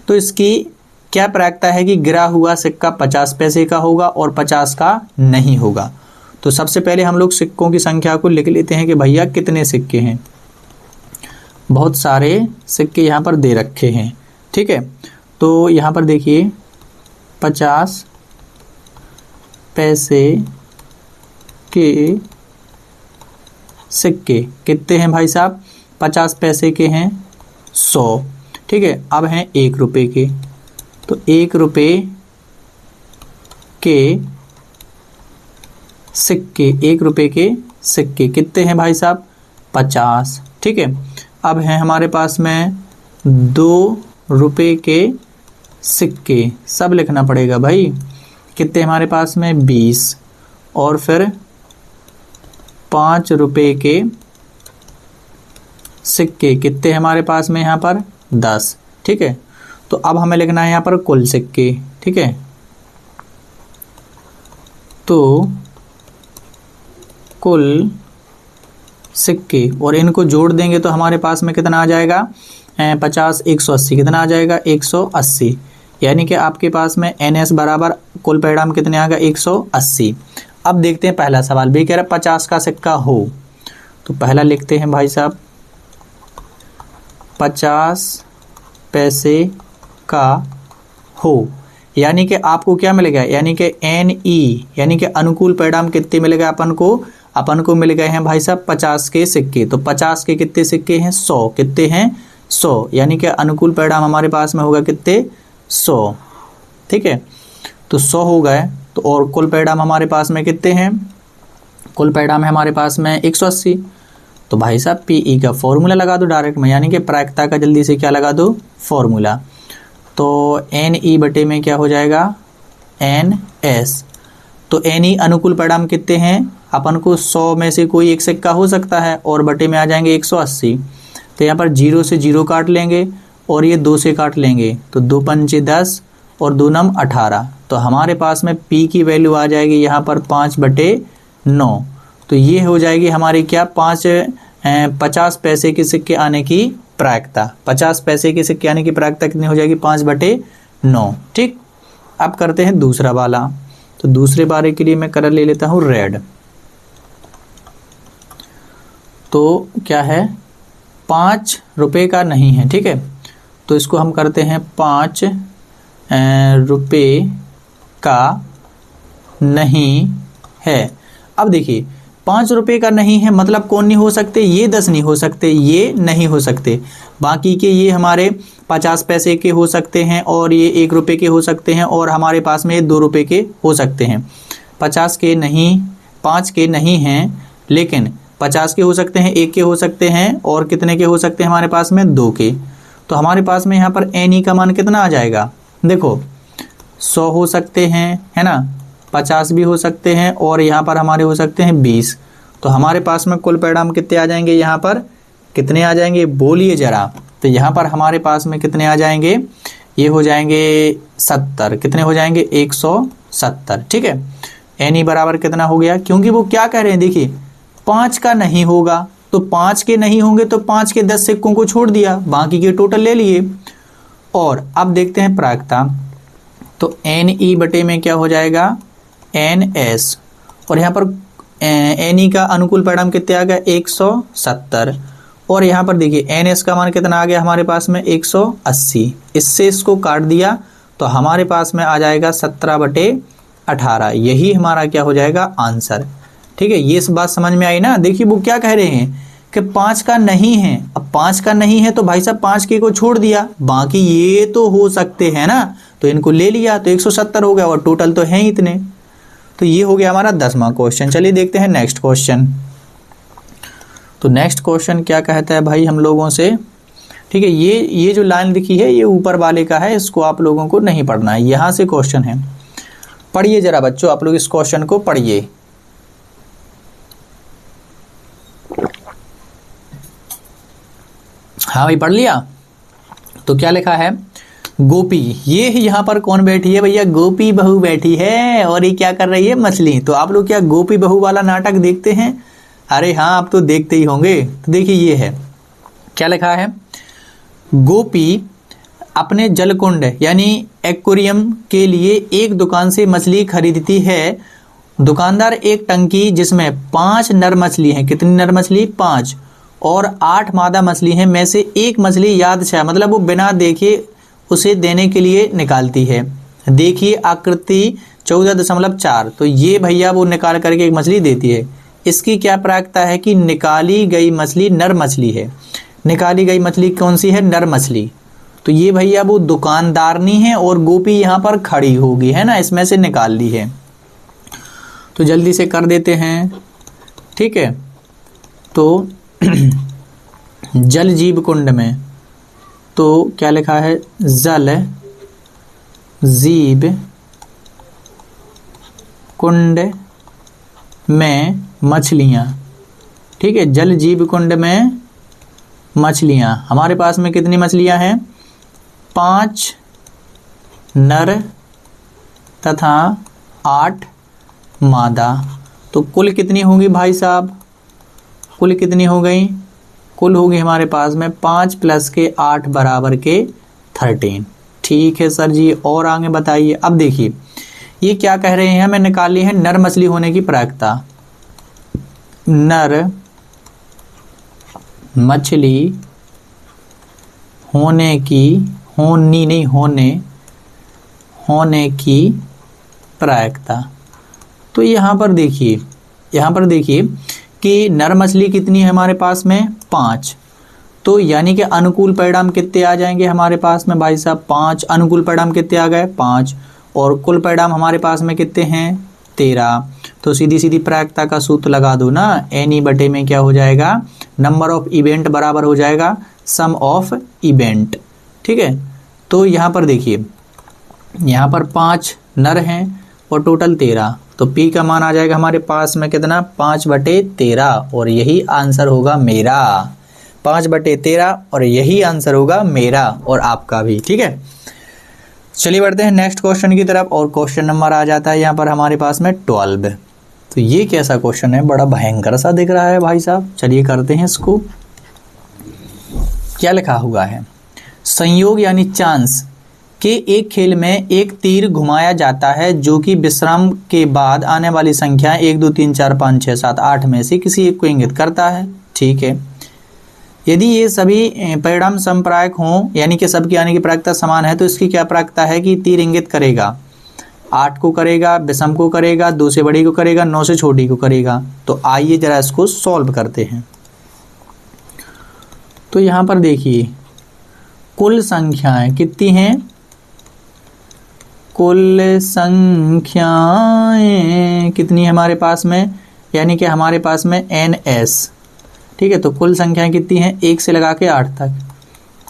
तो इसकी क्या प्रायिकता है कि गिरा हुआ सिक्का 50 पैसे का होगा और 50 का नहीं होगा। तो सबसे पहले हम लोग सिक्कों की संख्या को लिख लेते हैं कि भैया कितने सिक्के हैं। बहुत सारे सिक्के यहाँ पर दे रखे हैं, ठीक है। तो यहाँ पर देखिए 50 पैसे के सिक्के कितने हैं भाई साहब, 50 पैसे के हैं 100, ठीक है। अब हैं 1 रुपये के, तो 1 रुपये के सिक्के, 1 रुपए के सिक्के कितने हैं भाई साहब? 50। ठीक है, अब है हमारे पास में 2 रुपए के सिक्के, सब लिखना पड़ेगा भाई। कितने हमारे पास में? 20। और फिर 5 रुपए के सिक्के कितने हमारे पास में यहाँ पर? 10। ठीक है, तो अब हमें लिखना है यहाँ पर कुल सिक्के। ठीक है, तो कुल सिक्के और इनको जोड़ देंगे तो हमारे पास में कितना आ जाएगा? 50 180 कितना आ जाएगा? 180। यानी कि आपके पास में NS बराबर कुल परिणाम कितने आ गया? 180। अब देखते हैं पहला सवाल भी कह रहा है 50 का सिक्का हो, तो पहला लिखते हैं भाई साहब 50 पैसे का हो, यानी कि आपको क्या मिलेगा? यानी कि NE यानी कि अनुकूल परिणाम कितने मिलेगा अपन को मिल गए हैं भाई साहब 50 के सिक्के। तो 50 के कितने सिक्के हैं? 100। कितने हैं? 100। यानी कि अनुकूल परिणाम हमारे पास में होगा कितने? 100। ठीक है, तो 100 हो गए। तो और कुल परिणाम हमारे पास में कितने हैं? कुल परिणाम है हमारे पास में 180। तो भाई साहब PE का फॉर्मूला लगा दो डायरेक्ट में, यानी कि प्रायिकता का जल्दी से क्या लगा दो? फॉर्मूला। तो NE बटे में क्या हो जाएगा? NS। तो NE अनुकूल परिणाम कितने हैं? अपन को 100 में से कोई एक सिक्का हो सकता है और बटे में आ जाएंगे 180। तो यहाँ पर 0 से 0 काट लेंगे और ये 2 से काट लेंगे, तो 2 पंचे 10 और 2 नम 18। तो हमारे पास में P की वैल्यू आ जाएगी यहाँ पर 5/9। तो ये हो जाएगी हमारी क्या? 50 पैसे के सिक्के आने की प्रायिकता। 50 पैसे के सिक्के आने की प्रायिकता कितनी हो जाएगी? 5/9। ठीक, अब करते हैं दूसरा वाला। तो दूसरे बारे के लिए मैं कलर ले लेता हूँ रेड। तो क्या है? 5 रुपए का नहीं है। ठीक है, तो इसको हम करते हैं 5 रुपए का नहीं है। अब देखिए 5 रुपए का नहीं है मतलब कौन नहीं हो सकते? ये 10 नहीं हो सकते, ये नहीं हो सकते। बाकी के ये हमारे 50 पैसे के हो सकते हैं और ये 1 रुपए के हो सकते हैं और हमारे पास में 2 रुपए के हो सकते हैं। 50 के नहीं, 5 के नहीं हैं, लेकिन 50 के हो सकते हैं, 1 के हो सकते हैं और कितने के हो सकते हैं हमारे पास में? 2 के। तो हमारे पास में यहाँ पर NE का मान कितना आ जाएगा? देखो 100 हो सकते हैं, है ना, 50 भी हो सकते हैं और यहाँ पर हमारे हो सकते हैं 20। तो हमारे पास में कुल परिणाम कितने आ जाएंगे? यहाँ पर कितने आ जाएंगे? बोलिए जरा। तो यहाँ पर हमारे पास में कितने आ जाएंगे? ये हो जाएंगे 70। कितने हो जाएंगे? 170। ठीक है, NE बराबर कितना हो गया? क्योंकि वो क्या कह रहे हैं, देखिए 5 का नहीं होगा, तो 5 के नहीं होंगे तो 5 के 10 सिक्कों को छोड़ दिया, बाकी के टोटल ले लिए। और अब देखते हैं प्रायिकता। तो NE बटे में क्या हो जाएगा? NS। और यहाँ पर NE का अनुकूल परिणाम कितने आ गया? 170। और यहाँ पर देखिए NS का मान कितना आ गया हमारे पास में? 180। इससे इसको काट दिया तो हमारे पास में आ जाएगा 17/18। यही हमारा क्या हो जाएगा? आंसर। ठीक है, ये इस बात समझ में आई ना? देखिए वो क्या कह रहे हैं कि 5 का नहीं है। अब 5 का नहीं है तो भाई साहब 5 के को छोड़ दिया, बाकी ये तो हो सकते हैं ना, तो इनको ले लिया तो 170 हो गया और टोटल तो हैं इतने। तो ये हो गया हमारा 10वां क्वेश्चन। चलिए देखते हैं नेक्स्ट क्वेश्चन। तो नेक्स्ट क्वेश्चन क्या कहता है भाई हम लोगों से? ठीक है, ये जो लाइन लिखी है ये ऊपर वाले का है, इसको आप लोगों को नहीं पढ़ना है। यहाँ से क्वेश्चन है, पढ़िए जरा बच्चों, आप लोग इस क्वेश्चन को पढ़िए। हाँ भाई पढ़ लिया? तो क्या लिखा है? गोपी। ये यहाँ पर कौन बैठी है भैया? गोपी बहू बैठी है और ये क्या कर रही है? मछली। तो आप लोग क्या गोपी बहू वाला नाटक देखते हैं? अरे हाँ, आप तो देखते ही होंगे। तो देखिए ये है, क्या लिखा है? गोपी अपने जलकुंड यानी एक्वेरियम के लिए एक दुकान से मछली खरीदती है। दुकानदार एक टंकी जिसमें 5 नर मछली हैं। कितनी नर मछली? 5। और 8 मादा मछली हैं में से एक मछली यादृच्छा, मतलब वो बिना देखे उसे देने के लिए निकालती है। देखिए आकृति 14.4। तो ये भैया वो निकाल करके एक मछली देती है। इसकी क्या प्रायिकता है कि निकाली गई मछली नर मछली है। निकाली गई मछली कौन सी है? नर मछली। तो तो ये भैया वो दुकानदारनी है और गोपी यहाँ पर खड़ी होगी, है ना, इसमें से निकाल ली है। तो जल्दी से कर देते हैं, ठीक है। तो जल जीव कुंड में तो क्या लिखा है, जल जीव कुंड में मछलियाँ, ठीक है। जल जीव कुंड में मछलियाँ, हमारे पास में कितनी मछलियाँ हैं, 5 नर तथा 8 मादा। तो कुल कितनी होगी भाई साहब, कुल कितनी हो गई, कुल होगी हमारे पास में 5 + के 8 बराबर के 13। ठीक है सर जी, और आगे बताइए। अब देखिए ये क्या कह रहे हैं, हमें निकाली है नर मछली होने की प्रायिकता। नर मछली होने की, होनी नहीं, होने की प्रायिकता। तो यहाँ पर देखिए कि नर मछली कितनी है हमारे पास में, 5। तो यानी कि अनुकूल परिणाम कितने आ जाएंगे हमारे पास में भाई साहब, 5। अनुकूल परिणाम कितने आ गए, 5। और कुल परिणाम हमारे पास में कितने हैं, 13। तो सीधी सीधी प्रायिकता का सूत्र लगा दो ना, एनी बटे में क्या हो जाएगा, नंबर ऑफ इवेंट बराबर हो जाएगा सम ऑफ इवेंट, ठीक है। तो यहाँ पर देखिए, यहाँ पर 5 नर हैं और टोटल 13, तो P का मान आ जाएगा हमारे पास में कितना, 5/13, और यही आंसर होगा मेरा, 5/13, और यही आंसर होगा मेरा और आपका भी, ठीक है। चलिए बढ़ते हैं नेक्स्ट क्वेश्चन की तरफ, और क्वेश्चन नंबर आ जाता है यहाँ पर हमारे पास में 12। तो ये कैसा क्वेश्चन है, बड़ा भयंकर सा दिख रहा है भाई साहब। चलिए करते हैं इसको। क्या लिखा हुआ है, संयोग यानी चांस के एक खेल में एक तीर घुमाया जाता है जो कि विश्राम के बाद आने वाली संख्या 1 2 3 4 5 6 7 8 में से किसी एक को इंगित करता है, ठीक है। यदि ये सभी परिणाम समप्रायक हों, यानी कि सबकी आने की प्रायिकता समान है, तो इसकी क्या प्रायिकता है कि तीर इंगित करेगा, 8 को करेगा, विषम को करेगा, 2 से बड़ी को करेगा, 9 से छोटी को करेगा। तो आइए जरा इसको सॉल्व करते हैं। तो यहाँ पर देखिए कुल संख्याएं कितनी हैं, कुल संख्याएं कितनी है हमारे पास में, यानी कि हमारे पास में NS, ठीक है। तो कुल संख्याएं कितनी हैं, 1 से लगा के 8 तक,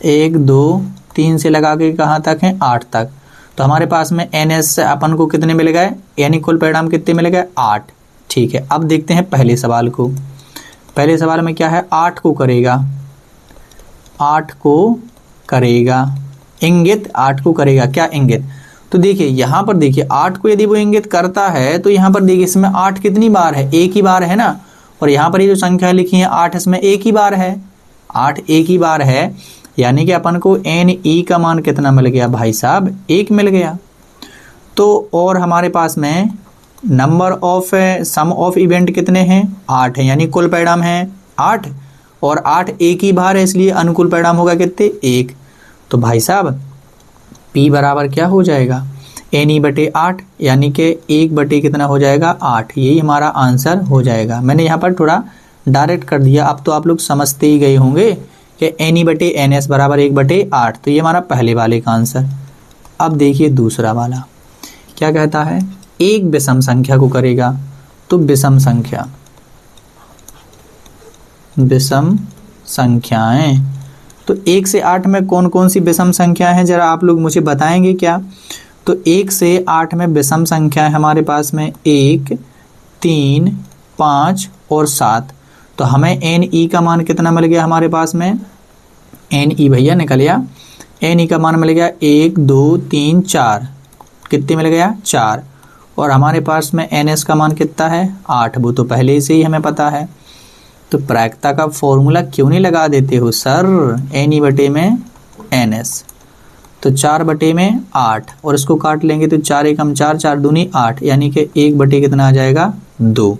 1 2 3 से लगा के कहाँ तक हैं, 8 तक। तो हमारे पास में NS से अपन को कितने मिल गए, यानी कुल परिणाम कितने मिल गए, 8, ठीक है। अब देखते हैं पहले सवाल को। पहले सवाल में क्या है, 8 को करेगा, 8 को करेगा इंगित, 8 को करेगा क्या, इंगित। तो देखिए यहाँ पर देखिए 8 को यदि वो इंगित करता है तो यहाँ पर देखिए इसमें 8 कितनी बार है, एक ही बार है ना। और यहाँ पर ये जो संख्या लिखी है 8, इसमें एक ही बार है, 8 एक ही बार है, यानी कि अपन को NE का मान कितना मिल गया भाई साहब, 1 मिल गया। तो और हमारे पास में number of sum of event कितने हैं, 8 है, यानी कुल परिणाम है 8, और 8 एक ही बार है, इसलिए अनुकूल परिणाम होगा कितने, 1। तो भाई साहब P बराबर क्या हो जाएगा, NE/8, यानी कि 1 कितना हो जाएगा, 8। यही हमारा आंसर हो जाएगा। मैंने यहाँ पर थोड़ा डायरेक्ट कर दिया, अब तो आप लोग समझते ही गए होंगे कि NE/NS बराबर 1/8। तो ये हमारा पहले वाले का आंसर। अब देखिए दूसरा वाला क्या कहता है, एक विषम संख्या को करेगा। तो विषम संख्याएं, तो 1 से 8 में कौन कौन सी विषम संख्या हैं, जरा आप लोग मुझे बताएंगे क्या। तो 1 से 8 में विषम संख्या है हमारे पास में 1 3 5 और 7। तो हमें NE का मान कितना मिल गया हमारे पास में, NE भैया निकल गया, NE का मान मिल गया 1 2 3 4, कितने मिल गया, 4। और हमारे पास में NS का मान कितना है, 8, वो तो पहले से ही हमें पता है। तो प्रायिकता का फॉर्मूला क्यों नहीं लगा देते हो सर, NE बटे में NS। तो 4 बटे में 8, और इसको काट लेंगे तो 4 एकम 4, 4 दूनी 8, यानी कि 1 बटे कितना आ जाएगा, 2।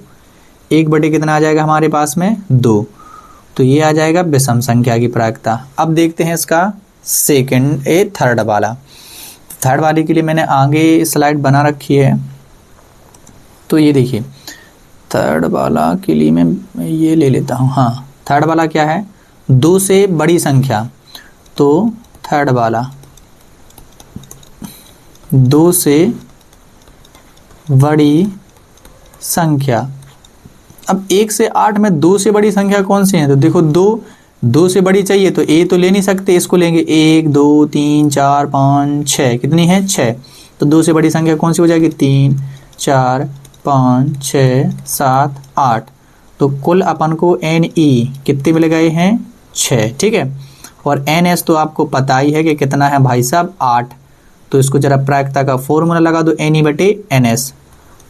1 बटे कितना आ जाएगा हमारे पास में, 2। तो ये आ जाएगा विषम संख्या की प्रायिकता। अब देखते हैं इसका थर्ड वाला। थर्ड वाले के लिए मैंने आगे स्लाइड बना रखी है। तो ये देखिए थर्ड वाला के लिए मैं ये ले लेता हूँ। हाँ, थर्ड वाला क्या है, 2 से बड़ी संख्या। तो थर्ड वाला 2 से बड़ी संख्या। अब 1 से 8 में 2 से बड़ी संख्या कौन सी है? तो देखो 2 से बड़ी चाहिए तो ए तो ले नहीं सकते, इसको लेंगे 1 2 3 4 5 6, कितनी है 6। तो 2 से बड़ी संख्या कौन सी हो जाएगी? 3 4 5 6 7 8। तो कुल अपन को एन ई कितने मिल गए हैं? 6, ठीक है। और एन एस तो आपको पता ही है कि कितना है भाई साहब? 8। तो इसको जरा प्रायिकता का फॉर्मूला लगा दो, एन ई बटे एन एस,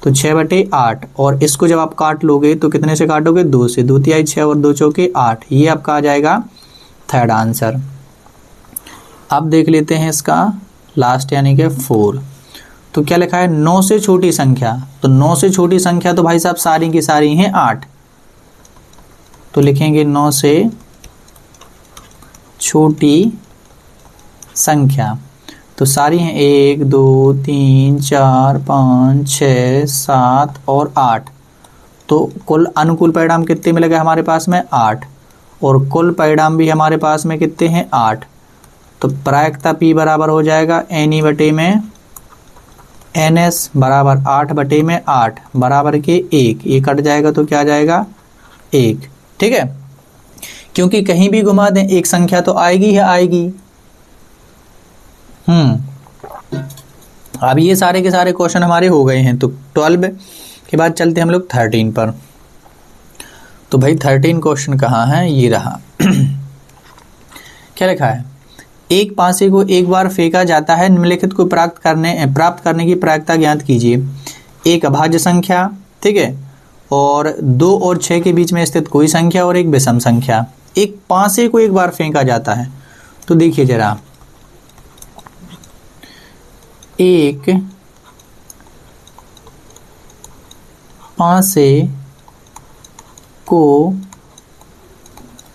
तो 6/8। और इसको जब आप काट लोगे तो कितने से काटोगे? 2 से। 2 तिहाई 6 और 2 चौके 8। ये आपका आ जाएगा थर्ड आंसर। अब देख लेते हैं इसका लास्ट यानी कि 4। तो क्या लिखा है? 9 से छोटी संख्या। तो 9 से छोटी संख्या तो भाई साहब सारी की सारी हैं 8। तो लिखेंगे 9 से छोटी संख्या। तो सारी हैं 1 2 3 4 5 6 7 और 8। तो कुल अनुकूल परिणाम कितने मिल गए हमारे पास में? 8। और कुल परिणाम भी हमारे पास में कितने हैं? 8। तो प्रायिकता P बराबर हो जाएगा एन ई बटे में एन एस बराबर 8 बटे में 8 बराबर के 1। ये कट जाएगा तो क्या आ जाएगा? 1, ठीक है। क्योंकि कहीं भी घुमा दें एक संख्या तो आएगी ही आएगी। अब ये सारे के सारे क्वेश्चन हमारे हो गए हैं। तो 12 के बाद चलते हम लोग 13 पर। तो भाई 13 क्वेश्चन कहाँ है? ये रहा। क्या लिखा है? एक पासे को एक बार फेंका जाता है, निम्नलिखित को प्राप्त करने की प्रायिकता ज्ञात कीजिए। एक अभाज्य संख्या, ठीक है, और 2 और 6 के बीच में स्थित कोई संख्या और एक विषम संख्या। एक पासे को एक बार फेंका जाता है। तो देखिए जरा, एक पासे को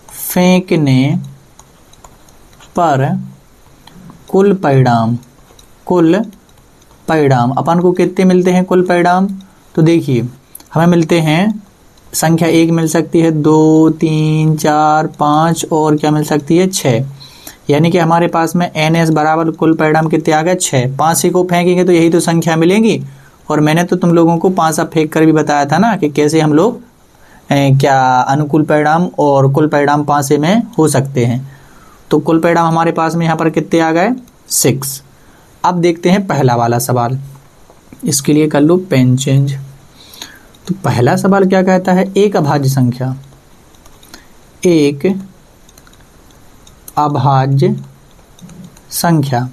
फेंकने पर कुल परिणाम अपन को कितने मिलते हैं? कुल परिणाम तो देखिए हमें मिलते हैं, संख्या 1 मिल सकती है, 2 3 4 5 और क्या मिल सकती है? 6। यानी कि हमारे पास में एन एस बराबर कुल परिणाम कितने आ गए? 6। 5 को फेंकेंगे तो यही तो संख्या मिलेंगी। और मैंने तो तुम लोगों को 5 फेंक कर भी बताया था ना कि कैसे हम लोग क्या अनुकूल परिणाम और कुल परिणाम 5 में हो सकते हैं। तो कुल परिणाम हमारे पास में यहाँ पर कितने आ गए? 6। अब देखते हैं पहला वाला सवाल। इसके लिए कर लो पेन चेंज। तो पहला सवाल क्या कहता है? एक अभाज्य संख्या, एक अभाज्य संख्या।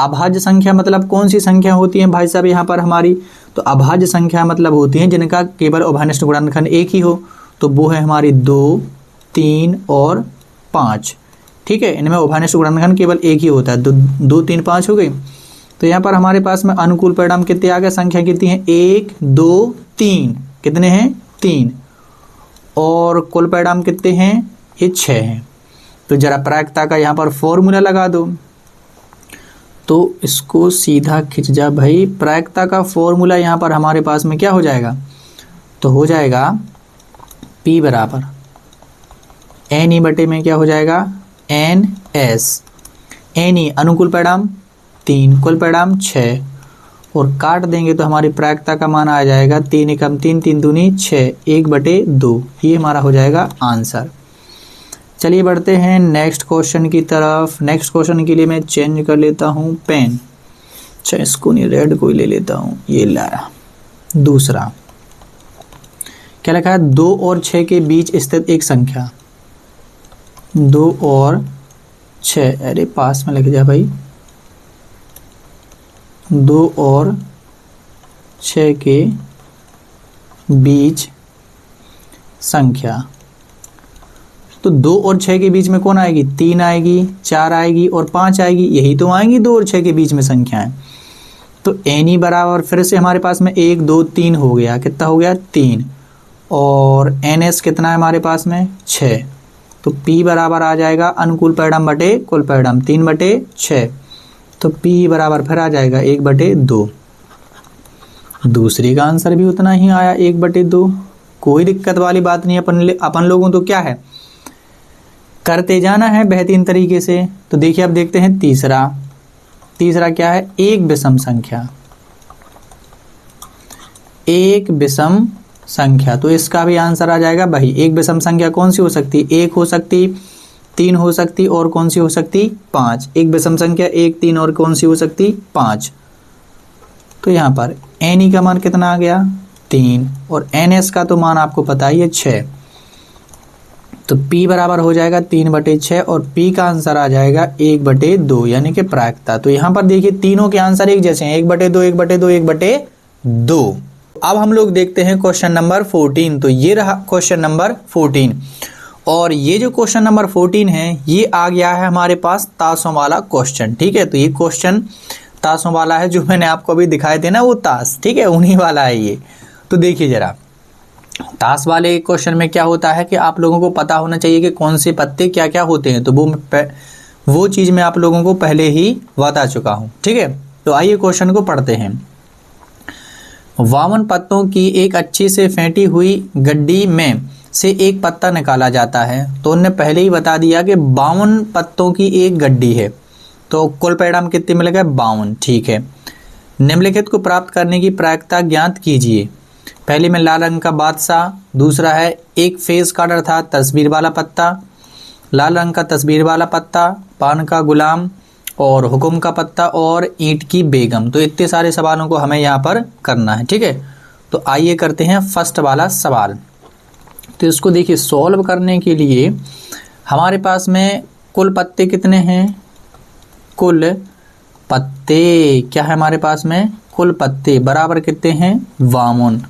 अभाज्य संख्या मतलब कौन सी संख्या होती है भाई साहब यहाँ पर हमारी? तो अभाज्य संख्या मतलब होती हैं जिनका केवल उभयनिष्ठ गुणनखंड एक ही हो। तो वो है हमारी 2 3 और 5, ठीक है। इनमें उभयनिष्ठ गुणनखंड केवल एक ही होता है। 2 3 5 हो गई। तो यहाँ पर हमारे पास में अनुकूल परिणाम कितने आ गए? संख्या कितनी है? 1 2 3। कितने हैं? 3। और कुल परिणाम कितने हैं? ये 6 हैं। तो जरा प्रायिकता का यहाँ पर फॉर्मूला लगा दो। तो इसको सीधा खिंच जा भाई। प्रायिकता का फॉर्मूला यहाँ पर हमारे पास में क्या हो जाएगा? तो हो जाएगा P बराबर एन ई बटे में क्या हो जाएगा? N S. एन ई अनुकूल परिणाम 3, कुल परिणाम 6, और काट देंगे तो हमारी प्रायिकता का मान आ जाएगा 3 एकम 3 3 दूनी 6, 1/2। ये हमारा हो जाएगा आंसर। चलिए बढ़ते हैं नेक्स्ट क्वेश्चन की तरफ। नेक्स्ट क्वेश्चन के लिए मैं चेंज कर लेता हूँ पेन। अच्छा, इसको नहीं, रेड को ही ले लेता हूँ। ये लाया। दूसरा क्या लिखा है? 2 और 6 के बीच स्थित एक संख्या। 2 और 6, अरे पास में लिख जा भाई। 2 और 6 के बीच संख्या। तो 2 और 6 के बीच में कौन आएगी? 3 आएगी, 4 आएगी और 5 आएगी। यही तो आएंगी 2 और 6 के बीच में संख्याएं। तो एन ई बराबर फिर से हमारे पास में 1 2 3 हो गया। कितना हो गया? 3। और एन एस कितना है हमारे पास में? 6। तो P बराबर आ जाएगा अनुकूल परिणाम बटे कुल परिणाम 3/6। तो P बराबर फिर आ जाएगा 1/2। दूसरी का आंसर भी उतना ही आया, 1/2। कोई दिक्कत वाली बात नहीं। अपन लोगों तो क्या है, करते जाना है बेहतरीन तरीके से। तो देखिए अब देखते हैं तीसरा क्या है, एक विषम संख्या, एक विषम संख्या। तो इसका भी आंसर आ जाएगा भाई, एक विषम संख्या कौन सी हो सकती, एक हो सकती, 3 हो सकती, और कौन सी हो सकती, 5। एक विषम संख्या 1, 3 और कौन सी हो सकती, 5। तो यहाँ पर एन का मान कितना आ गया, 3, और एन एस का तो मान आपको पता ही है 6। तो P बराबर हो जाएगा 3/6 और P का आंसर आ जाएगा 1/2 यानी कि प्रायिकता। तो यहाँ पर देखिए तीनों के आंसर एक जैसे हैं, 1/2 1/2 1/2। अब हम लोग देखते हैं क्वेश्चन नंबर 14। तो ये रहा क्वेश्चन नंबर 14, और ये जो क्वेश्चन नंबर 14 है ये आ गया है हमारे पास ताशों वाला क्वेश्चन। ठीक है, तो ये क्वेश्चन ताशों वाला है, जो मैंने आपको अभी दिखाए थे ना वो ताश, ठीक है, उन्हीं वाला है ये। तो देखिए जरा, ताश वाले क्वेश्चन में क्या होता है कि आप लोगों को पता होना चाहिए कि कौन से पत्ते क्या क्या होते हैं। तो वो चीज़ मैं आप लोगों को पहले ही बता चुका हूँ। ठीक है, तो आइए क्वेश्चन को पढ़ते हैं। 52 पत्तों की एक अच्छी से फेंटी हुई गड्डी में से एक पत्ता निकाला जाता है। तो उन्होंने पहले ही बता दिया कि 52 पत्तों की एक गड्डी है, तो कुल परिणाम कितने मिलेगा, 52। ठीक है, निम्नलिखित को प्राप्त करने की प्रायिकता ज्ञात कीजिए। पहले में लाल रंग का बादशाह, दूसरा है एक फेस कार्ड अर्थात तस्वीर वाला पत्ता, लाल रंग का तस्वीर वाला पत्ता, पान का गुलाम और हुक्म का पत्ता और ईंट की बेगम। तो इतने सारे सवालों को हमें यहाँ पर करना है। ठीक है, तो आइए करते हैं फर्स्ट वाला सवाल। तो इसको देखिए, सॉल्व करने के लिए हमारे पास में कुल पत्ते कितने हैं, कुल पत्ते क्या है हमारे पास में, कुल पत्ते बराबर कितने हैं, 52।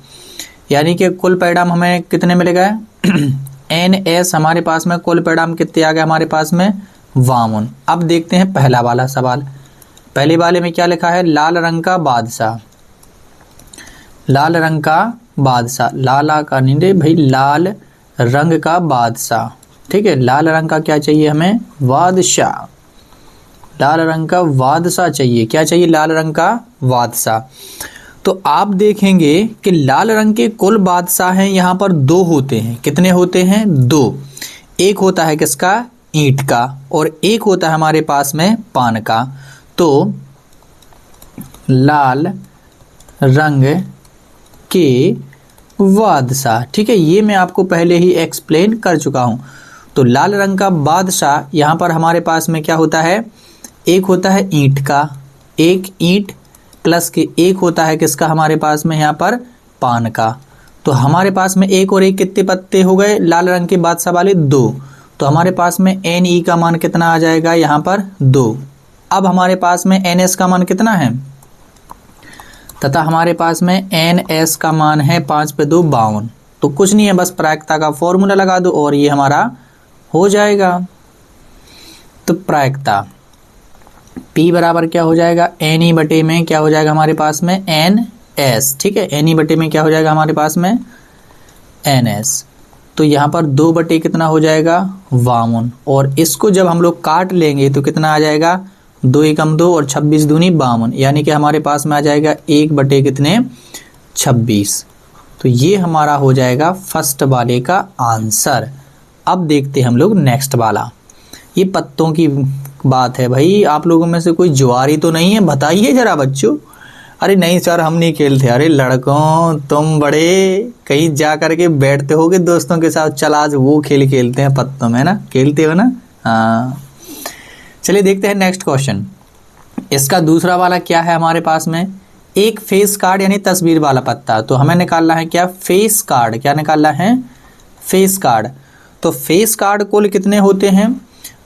यानी कि कुल परिणाम हमें कितने मिलेगा, NS हमारे पास में कुल परिणाम कितने आ गए हमारे पास में, 52। अब देखते हैं पहला वाला सवाल। पहले वाले में क्या लिखा है, लाल रंग का बादशाह, लाल रंग का बादशाह, लाला का नहीं भाई, लाल रंग का बादशाह। ठीक है, लाल रंग का क्या चाहिए हमें, बादशाह, लाल रंग का बादशाह चाहिए। क्या चाहिए, लाल रंग का बादशाह। तो आप देखेंगे कि लाल रंग के कुल बादशाह हैं यहाँ पर 2 होते हैं। कितने होते हैं, 2। एक होता है किसका, ईंट का, और एक होता है हमारे पास में पान का। तो लाल रंग के बादशाह, ठीक है, ये मैं आपको पहले ही एक्सप्लेन कर चुका हूँ। तो लाल रंग का बादशाह यहाँ पर हमारे पास में क्या होता है, एक होता है ईंट का, एक ईंट प्लस के एक होता है किसका हमारे पास में यहाँ पर, पान का। तो हमारे पास में एक और एक कितने पत्ते हो गए लाल रंग के बादशाह वाले, 2। तो हमारे पास में NE का मान कितना आ जाएगा यहाँ पर, 2। अब हमारे पास में NS का मान कितना है, तथा हमारे पास में NS का मान है 5 पे 2 52। तो कुछ नहीं है, बस प्रायिकता का फॉर्मूला लगा दो और ये हमारा हो जाएगा। तो प्रायिकता P बराबर क्या हो जाएगा, NE बटे में क्या हो जाएगा हमारे पास में, NS। ठीक है, NE बटे में क्या हो जाएगा हमारे पास में, NS। तो यहाँ पर 2 बटे कितना हो जाएगा, 52। और इसको जब हम लोग काट लेंगे तो कितना आ जाएगा, 2 एकम 2 और 26 दूनी 52, यानी कि हमारे पास में आ जाएगा 1 बटे कितने, 26। तो ये हमारा हो जाएगा फर्स्ट वाले का आंसर। अब देखते हैं हम लोग नेक्स्ट वाला। ये पत्तों की बात है भाई, आप लोगों में से कोई जुआरी तो नहीं है, बताइए जरा बच्चों। अरे नहीं सर हम नहीं खेलते। अरे लड़कों तुम बड़े कहीं जा करके बैठते होगे दोस्तों के साथ, चल आज वो खेल खेलते हैं पत्तों में ना, खेलते हो ना, हाँ। चलिए देखते हैं नेक्स्ट क्वेश्चन। इसका दूसरा वाला क्या है हमारे पास में, एक फेस कार्ड यानी तस्वीर वाला पत्ता। तो हमें निकालना है क्या, फेस कार्ड। क्या निकालना है, फेस कार्ड। तो फेस कार्ड कुल कितने होते हैं,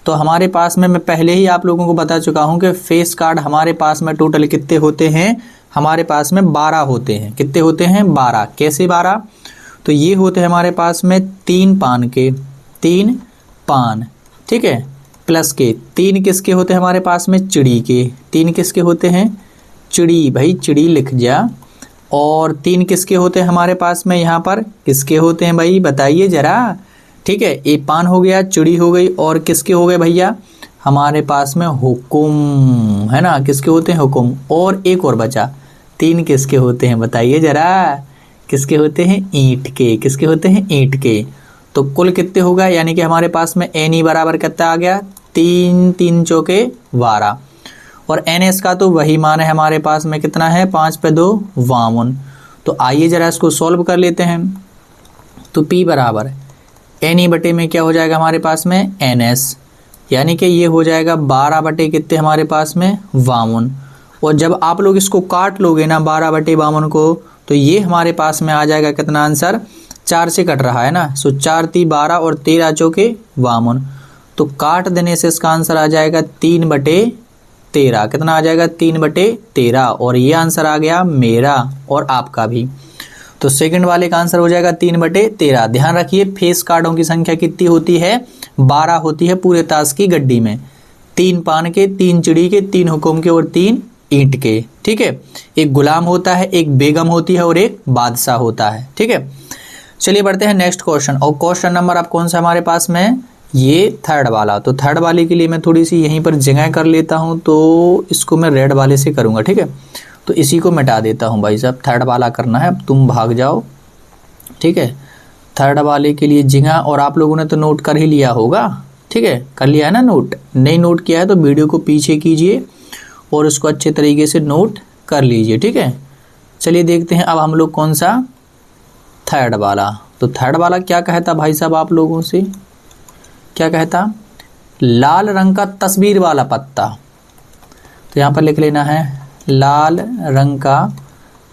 तो हमारे पास में मैं पहले ही आप लोगों को बता चुका हूं कि फेस कार्ड हमारे पास में टोटल कितने होते हैं, हमारे पास में 12 होते हैं। कितने होते हैं, 12। कैसे 12, तो ये होते हैं हमारे पास में 3 पान के, 3 पान, ठीक है, प्लस के 3 किसके होते हैं हमारे पास में, चिड़ी के। 3 किसके होते हैं, चिड़ी, भाई चिड़ी लिख जा। और 3 किसके होते हैं हमारे पास में, यहाँ पर किसके होते हैं भाई बताइए जरा। ठीक है, ये पान हो गया, चिड़ी हो गई, और किसके हो गए भैया हमारे पास में, हुकुम, है ना, किसके होते हैं, हुकुम। और एक और बचा, 3 किसके होते हैं बताइए जरा, किसके होते हैं, ईंट के। किसके होते हैं, ईंट के। तो कुल कितने होगा, यानी कि हमारे पास में एन ई बराबर कितना आ गया, 3 3 चौके 12, और एन एस का तो वही मान है हमारे पास में, कितना है 5 पे 2 52। तो आइए जरा इसको सॉल्व कर लेते हैं। तो P बराबर एन ई बटे में क्या हो जाएगा हमारे पास में एन एस, यानी कि ये हो जाएगा 12 बटे कितने हमारे पास में 52। और जब आप लोग इसको काट लोगे ना 12 बटे 52 को, तो ये हमारे पास में आ जाएगा कितना आंसर, 4 से कट रहा है ना, सो 4 3 12 और 13 चौके 52। तो काट देने से इसका आंसर आ जाएगा 3 बटे 13। कितना आ जाएगा 3 बटे 13, और ये आंसर आ गया मेरा और आपका भी। तो सेकंड वाले का आंसर हो जाएगा 3 बटे 13। ध्यान रखिए फेस कार्डों की संख्या कितनी होती है, 12 होती है पूरे ताश की गड्डी में, 3 पान के, 3 चिड़ी के, 3 हुकुम के और 3 ईंट के। ठीक है, एक गुलाम होता है, एक बेगम होती है और एक बादशाह होता है। ठीक है, चलिए बढ़ते हैं नेक्स्ट क्वेश्चन। और क्वेश्चन नंबर आप कौन सा हमारे पास में, ये थर्ड वाला। तो थर्ड वाले के लिए मैं थोड़ी सी यहीं पर जगह कर लेता हूं, तो इसको मैं रेड वाले से करूंगा। ठीक है, तो इसी को मिटा देता हूं भाई साहब, थर्ड वाला करना है, अब तुम भाग जाओ। ठीक है, थर्ड वाले के लिए जगह, और आप लोगों ने तो नोट कर ही लिया होगा। ठीक है, कर लिया है ना नोट, नहीं नोट किया है तो वीडियो को पीछे कीजिए और उसको अच्छे तरीके से नोट कर लीजिए। ठीक है, चलिए देखते हैं अब हम लोग कौन सा, थर्ड वाला। तो थर्ड वाला क्या कहता भाई साहब आप लोगों से, क्या कहता, लाल रंग का तस्वीर वाला पत्ता। तो यहाँ पर लिख लेना है लाल रंग का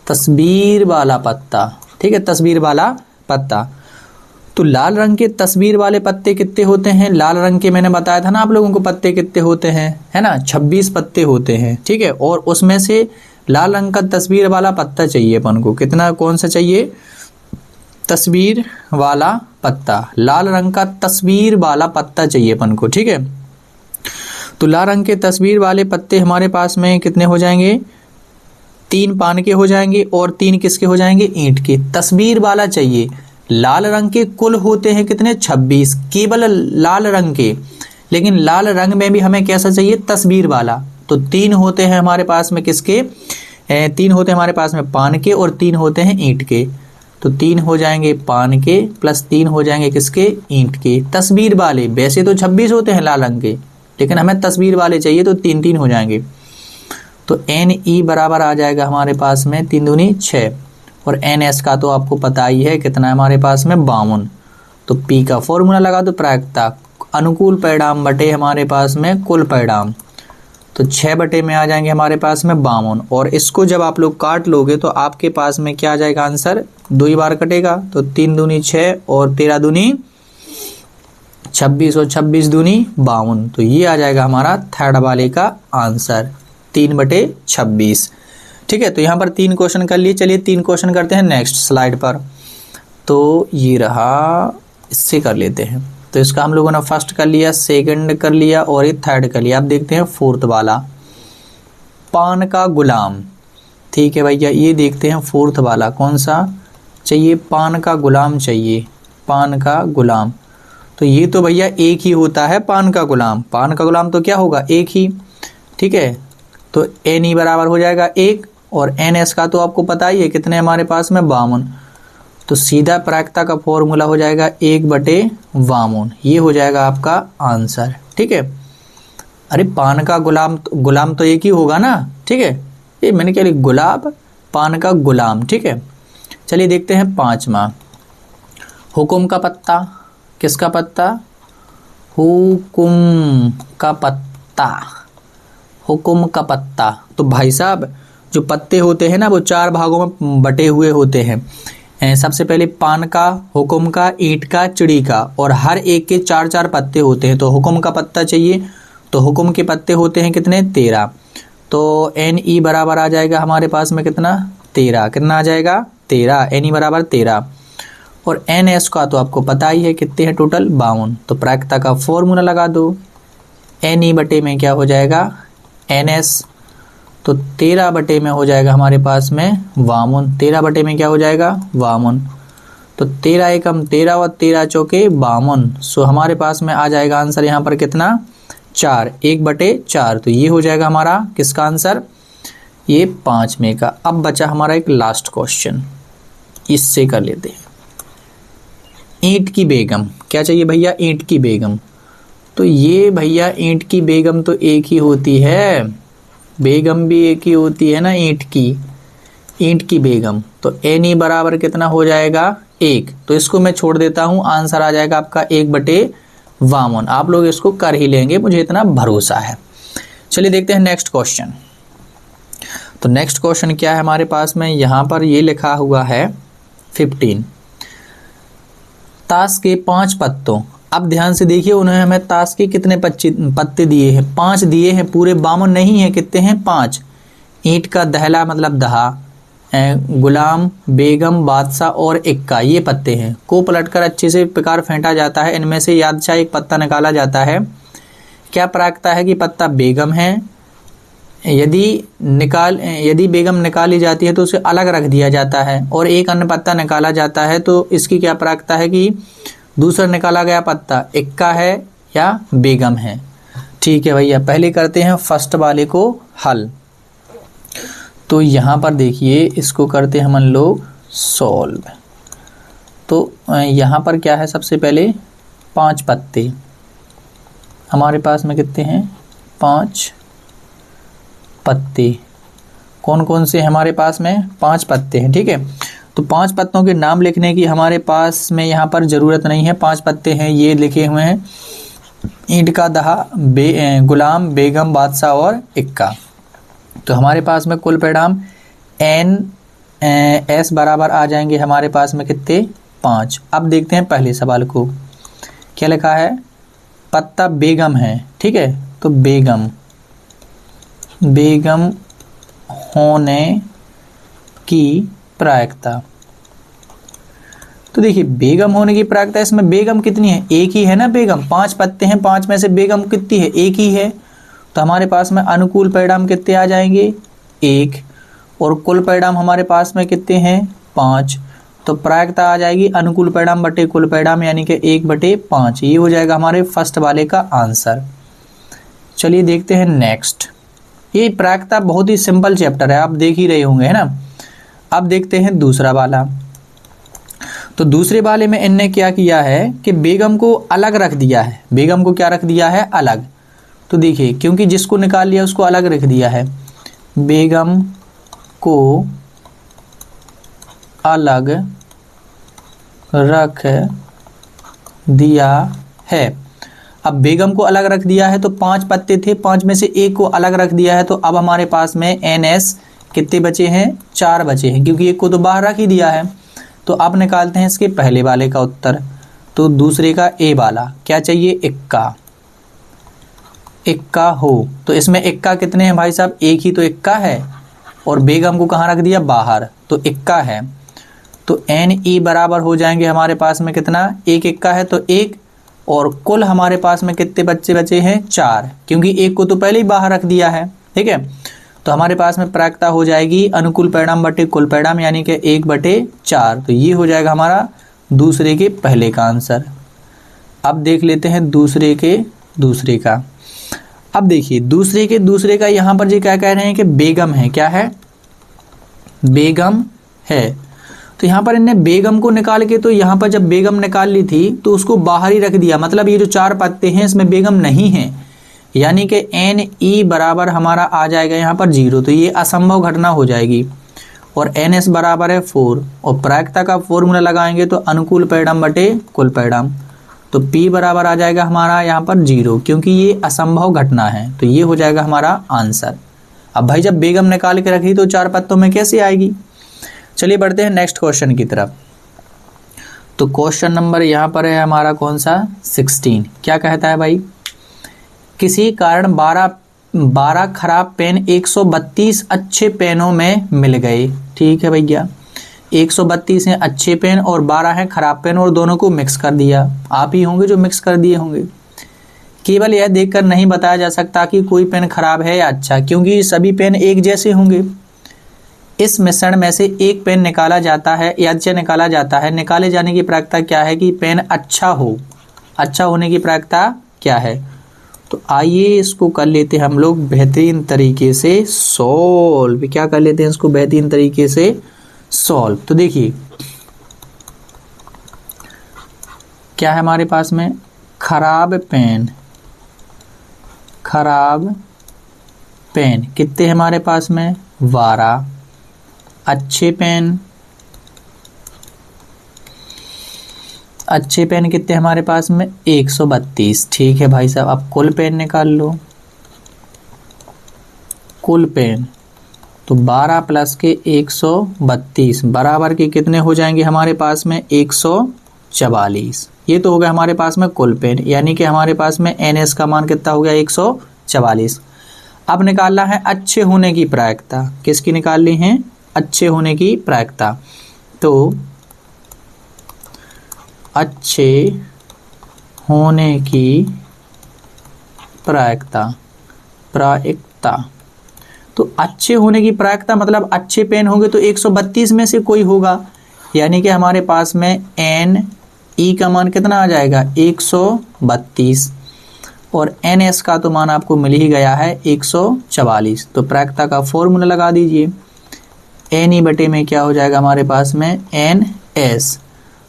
तस्वीर वाला पत्ता। ठीक है, तस्वीर वाला पत्ता। तो लाल रंग के तस्वीर वाले पत्ते कितने होते हैं, लाल रंग के मैंने बताया था ना आप लोगों को पत्ते कितने होते हैं, है ना, 26 पत्ते होते हैं। ठीक है, और उसमें से लाल रंग का तस्वीर वाला पत्ता चाहिए अपन को, कितना, कौन सा चाहिए, तस्वीर वाला पत्ता, लाल रंग का तस्वीर वाला पत्ता चाहिए अपन को। ठीक है, तो लाल रंग के तस्वीर वाले पत्ते हमारे पास में कितने हो जाएंगे, 3 पान के हो जाएंगे और 3 किसके हो जाएंगे, ईंट के। तस्वीर वाला चाहिए, लाल रंग के कुल होते हैं कितने, 26 केवल लाल रंग के, लेकिन लाल रंग में भी हमें कैसा चाहिए, तस्वीर वाला। तो 3 होते हैं हमारे पास में किसके, 3 होते हैं हमारे पास में पान के और 3 होते हैं ईंट के। तो 3 हो जाएंगे पान के प्लस 3 हो जाएंगे किसके, ईंट के। तस्वीर वाले, वैसे तो 26 होते हैं लाल रंग के, लेकिन हमें तस्वीर वाले चाहिए तो 3 3 हो जाएंगे। तो एन ई बराबर आ जाएगा हमारे पास में 3 दूनी 6, और एन एस का तो आपको पता ही है कितना है हमारे पास में 52। तो पी का फॉर्मूला लगा दो, प्रायिकता, अनुकूल परिणाम बटे हमारे पास में कुल परिणाम। तो 6 बटे में आ जाएंगे हमारे पास में 52, और इसको जब आप लोग काट लोगे तो आपके पास में क्या आ जाएगा आंसर, 2 बार कटेगा। तो 3 दूनी 6 और 13 दूनी 26 और 26 दूनी 52। तो ये आ जाएगा हमारा थर्ड वाले का आंसर, 3 बटे 26। ठीक है, तो यहाँ पर 3 क्वेश्चन कर लिए। चलिए 3 क्वेश्चन करते हैं नेक्स्ट स्लाइड पर। तो ये रहा, इससे कर लेते हैं। तो इसका हम लोगों ने फर्स्ट कर लिया, सेकंड कर लिया और ये थर्ड कर लिया। अब देखते हैं फोर्थ वाला, पान का गुलाम। ठीक है भैया, ये देखते हैं फोर्थ वाला कौन सा चाहिए, पान का गुलाम चाहिए, पान का गुलाम। तो ये तो भैया एक ही होता है पान का गुलाम, पान का गुलाम तो क्या होगा, एक ही। ठीक है, तो एन ई बराबर हो जाएगा 1, और एन एस का तो आपको पता ही है कितने हमारे पास में 52। तो सीधा प्रायिकता का फॉर्मूला हो जाएगा 1 बटे 52, ये हो जाएगा आपका आंसर। ठीक है, अरे पान का गुलाम तो एक ही होगा ना। ठीक है, ये मैंने क्या लिखा, गुलाब, पान का गुलाम। ठीक है, चलिए देखते हैं 5वां, हुकुम का पत्ता। किसका पत्ता, हुकुम का पत्ता, हुकुम का पत्ता। तो भाई साहब जो पत्ते होते हैं ना वो 4 भागों में बटे हुए होते हैं। सबसे पहले पान का, हुकुम का, ईंट का, चिड़ी का, और हर एक के 4-4 पत्ते होते हैं। तो हुकुम का पत्ता चाहिए, तो हुकुम के पत्ते होते हैं कितने, 13। तो एन ई बराबर आ जाएगा हमारे पास में कितना, 13। कितना आ जाएगा, 13, एन ई बराबर 13। और एन एस का तो आपको पता ही है कितने हैं टोटल, 52। तो प्रायिकता का फॉर्मूला लगा दो, एन ई बटे में क्या हो जाएगा, एन एस। तो 13 बटे में हो जाएगा हमारे पास में 52, 13 बटे में क्या हो जाएगा, 52। तो 13 एकम 13 और 13 चौके 52। सो हमारे पास में आ जाएगा आंसर यहाँ पर कितना, 4, 1 बटे 4। तो ये हो जाएगा हमारा किसका आंसर, ये 5वें का। अब बचा हमारा एक लास्ट क्वेश्चन, इससे कर लेते हैं। ईंट की बेगम, क्या चाहिए भैया, ईंट की बेगम। तो ये भैया ईंट की बेगम तो एक ही होती है, बेगम भी एक ही होती है ना, ईंट की बेगम। तो एन ई बराबर कितना हो जाएगा, 1। तो इसको मैं छोड़ देता हूं, आंसर आ जाएगा आपका 1/52। आप लोग इसको कर ही लेंगे, मुझे इतना भरोसा है। चलिए देखते हैं नेक्स्ट क्वेश्चन। तो नेक्स्ट क्वेश्चन क्या है हमारे पास में, यहां पर ये लिखा हुआ है 15। ताश के 5 पत्तों, अब ध्यान से देखिए, उन्होंने हमें ताश के कितने पत्ते दिए हैं, 5 दिए हैं, पूरे 52 नहीं है, कितने हैं, 5। ईंट का दहला मतलब दहा, गुलाम, बेगम, बादशाह और इक्का, ये पत्ते हैं। को पलटकर अच्छे से प्रकार फेंटा जाता है, इनमें से यादशाह एक पत्ता निकाला जाता है। क्या प्रायिकता है कि पत्ता बेगम है। यदि बेगम निकाली जाती है तो उसे अलग रख दिया जाता है, और एक अन्य पत्ता निकाला जाता है तो इसकी क्या प्रायिकता है कि दूसरा निकाला गया पत्ता इक्का है या बेगम है। ठीक है भैया, पहले करते हैं फर्स्ट वाले को हल। तो यहाँ पर देखिए, इसको करते हैं हम लोग सॉल्व। तो यहाँ पर क्या है, सबसे पहले 5 पत्ते हमारे पास में कितने हैं, 5 पत्ते। कौन कौन से हमारे पास में, 5 पत्ते हैं। ठीक है, तो 5 पत्तों के नाम लिखने की हमारे पास में यहाँ पर ज़रूरत नहीं है। 5 पत्ते हैं, ये लिखे हुए हैं, ईंट का दहा, गुलाम, बेगम, बादशाह और इक्का। तो हमारे पास में कुल परिणाम NS बराबर आ जाएंगे हमारे पास में कितने, 5। अब देखते हैं पहले सवाल को, क्या लिखा है, पत्ता बेगम है। ठीक है, तो बेगम होने की प्रायिकता। तो देखिए, बेगम होने की प्रायिकता, इसमें बेगम कितनी है, एक ही है ना बेगम। 5 पत्ते हैं, 5 में से बेगम कितनी है, एक ही है। तो हमारे पास में अनुकूल परिणाम कितने आ जाएंगे, 1। और कुल परिणाम हमारे पास में कितने हैं, 5। तो प्रायिकता आ जाएगी अनुकूल परिणाम बटे कुल परिणाम, यानी कि 1/5। ये हो जाएगा हमारे फर्स्ट वाले का आंसर। चलिए देखते हैं नेक्स्ट। ये प्रायिकता बहुत ही सिंपल चैप्टर है, आप देख ही रहे होंगे, है ना। अब देखते हैं दूसरा वाला। तो दूसरे वाले में इनने क्या किया है कि बेगम को अलग रख दिया है। बेगम को क्या रख दिया है, अलग। तो देखिए, क्योंकि जिसको निकाल लिया उसको अलग रख दिया है, बेगम को अलग रख दिया है। अब बेगम को अलग रख दिया है तो 5 पत्ते थे, 5 में से एक को अलग रख दिया है। तो अब हमारे पास में NS कितने बचे हैं, 4 बचे हैं, क्योंकि एक को तो बाहर रख ही दिया है। तो अब निकालते हैं इसके पहले वाले का उत्तर। तो दूसरे का A वाला क्या चाहिए, इक्का हो। तो इसमें इक्का कितने हैं भाई साहब, एक ही तो इक्का है, और बेगम को कहाँ रख दिया, बाहर, तो इक्का है। तो NE बराबर हो जाएंगे हमारे पास में कितना, एक इक्का है तो 1, और कुल हमारे पास में कितने बच्चे बचे हैं, 4, क्योंकि एक को तो पहले ही बाहर रख दिया है। ठीक है, तो हमारे पास में प्रायिकता हो जाएगी अनुकूल परिणाम बटे कुल परिणाम, यानी कि 1/4। तो ये हो जाएगा हमारा दूसरे के पहले का आंसर। अब देख लेते हैं दूसरे का। अब देखिए, दूसरे का यहाँ पर जी क्या कह रहे हैं कि बेगम है, क्या है, बेगम है। तो यहाँ पर इन्हें बेगम को निकाल के, तो यहाँ पर जब बेगम निकाल ली थी तो उसको बाहर ही रख दिया, मतलब ये जो 4 पत्ते हैं इसमें बेगम नहीं है, यानी कि NE बराबर हमारा आ जाएगा यहाँ पर 0। तो ये असंभव घटना हो जाएगी। और NS बराबर है 4, और प्रायिकता का फॉर्मूला लगाएंगे तो अनुकूल परिणाम बटे कुल परिणाम। तो P बराबर आ जाएगा हमारा यहाँ पर 0, क्योंकि ये असंभव घटना है। तो ये हो जाएगा हमारा आंसर। अब भाई जब बेगम निकाल के रखी तो 4 पत्तों में कैसे आएगी। चलिए बढ़ते हैं नेक्स्ट क्वेश्चन की तरफ। तो क्वेश्चन नंबर यहाँ पर है हमारा कौन सा, 16। क्या कहता है भाई, किसी कारण 12 खराब पेन 132 अच्छे पेनों में मिल गए। ठीक है भैया, 132 हैं अच्छे पेन और 12 हैं खराब पेन, और दोनों को मिक्स कर दिया। आप ही होंगे जो मिक्स कर दिए होंगे। केवल यह देखकर नहीं बताया जा सकता कि कोई पेन खराब है या अच्छा, क्योंकि सभी पेन एक जैसे होंगे। इस मिश्रण में से एक पेन निकाला जाता है या निकाला जाता है। निकाले जाने की प्रायिकता क्या है कि पेन अच्छा हो, अच्छा होने की प्रायिकता क्या है। तो आइए इसको कर लेते हैं हम लोग बेहतरीन तरीके से सॉल्व। क्या कर लेते हैं इसको बेहतरीन तरीके से सॉल्व। तो देखिए, क्या है हमारे पास में? खराब पेन, खराब पेन कितने हमारे पास में? 12। अच्छे पेन, अच्छे पेन कितने हमारे पास में? 132। ठीक है भाई साहब, अब कुल पेन निकाल लो। कुल पेन तो 12 प्लस के 132 बराबर के कितने हो जाएंगे हमारे पास में? 144। ये तो हो गया हमारे पास में कुल पेन, यानी कि हमारे पास में NS का मान कितना हो गया? 144। अब निकालना है अच्छे होने की प्रायिकता। किसकी निकालनी है? अच्छे होने की प्रायिकता। तो अच्छे होने की प्रायिकता, प्रायिकता तो अच्छे होने की प्रायिकता मतलब अच्छे पेन होंगे तो 132 में से कोई होगा, यानी कि हमारे पास में NE का मान कितना आ जाएगा? 132 और NS का तो मान आपको मिल ही गया है 144। तो प्रायिकता का फॉर्मूला लगा दीजिए। NE बटे में क्या हो जाएगा हमारे पास में? NS।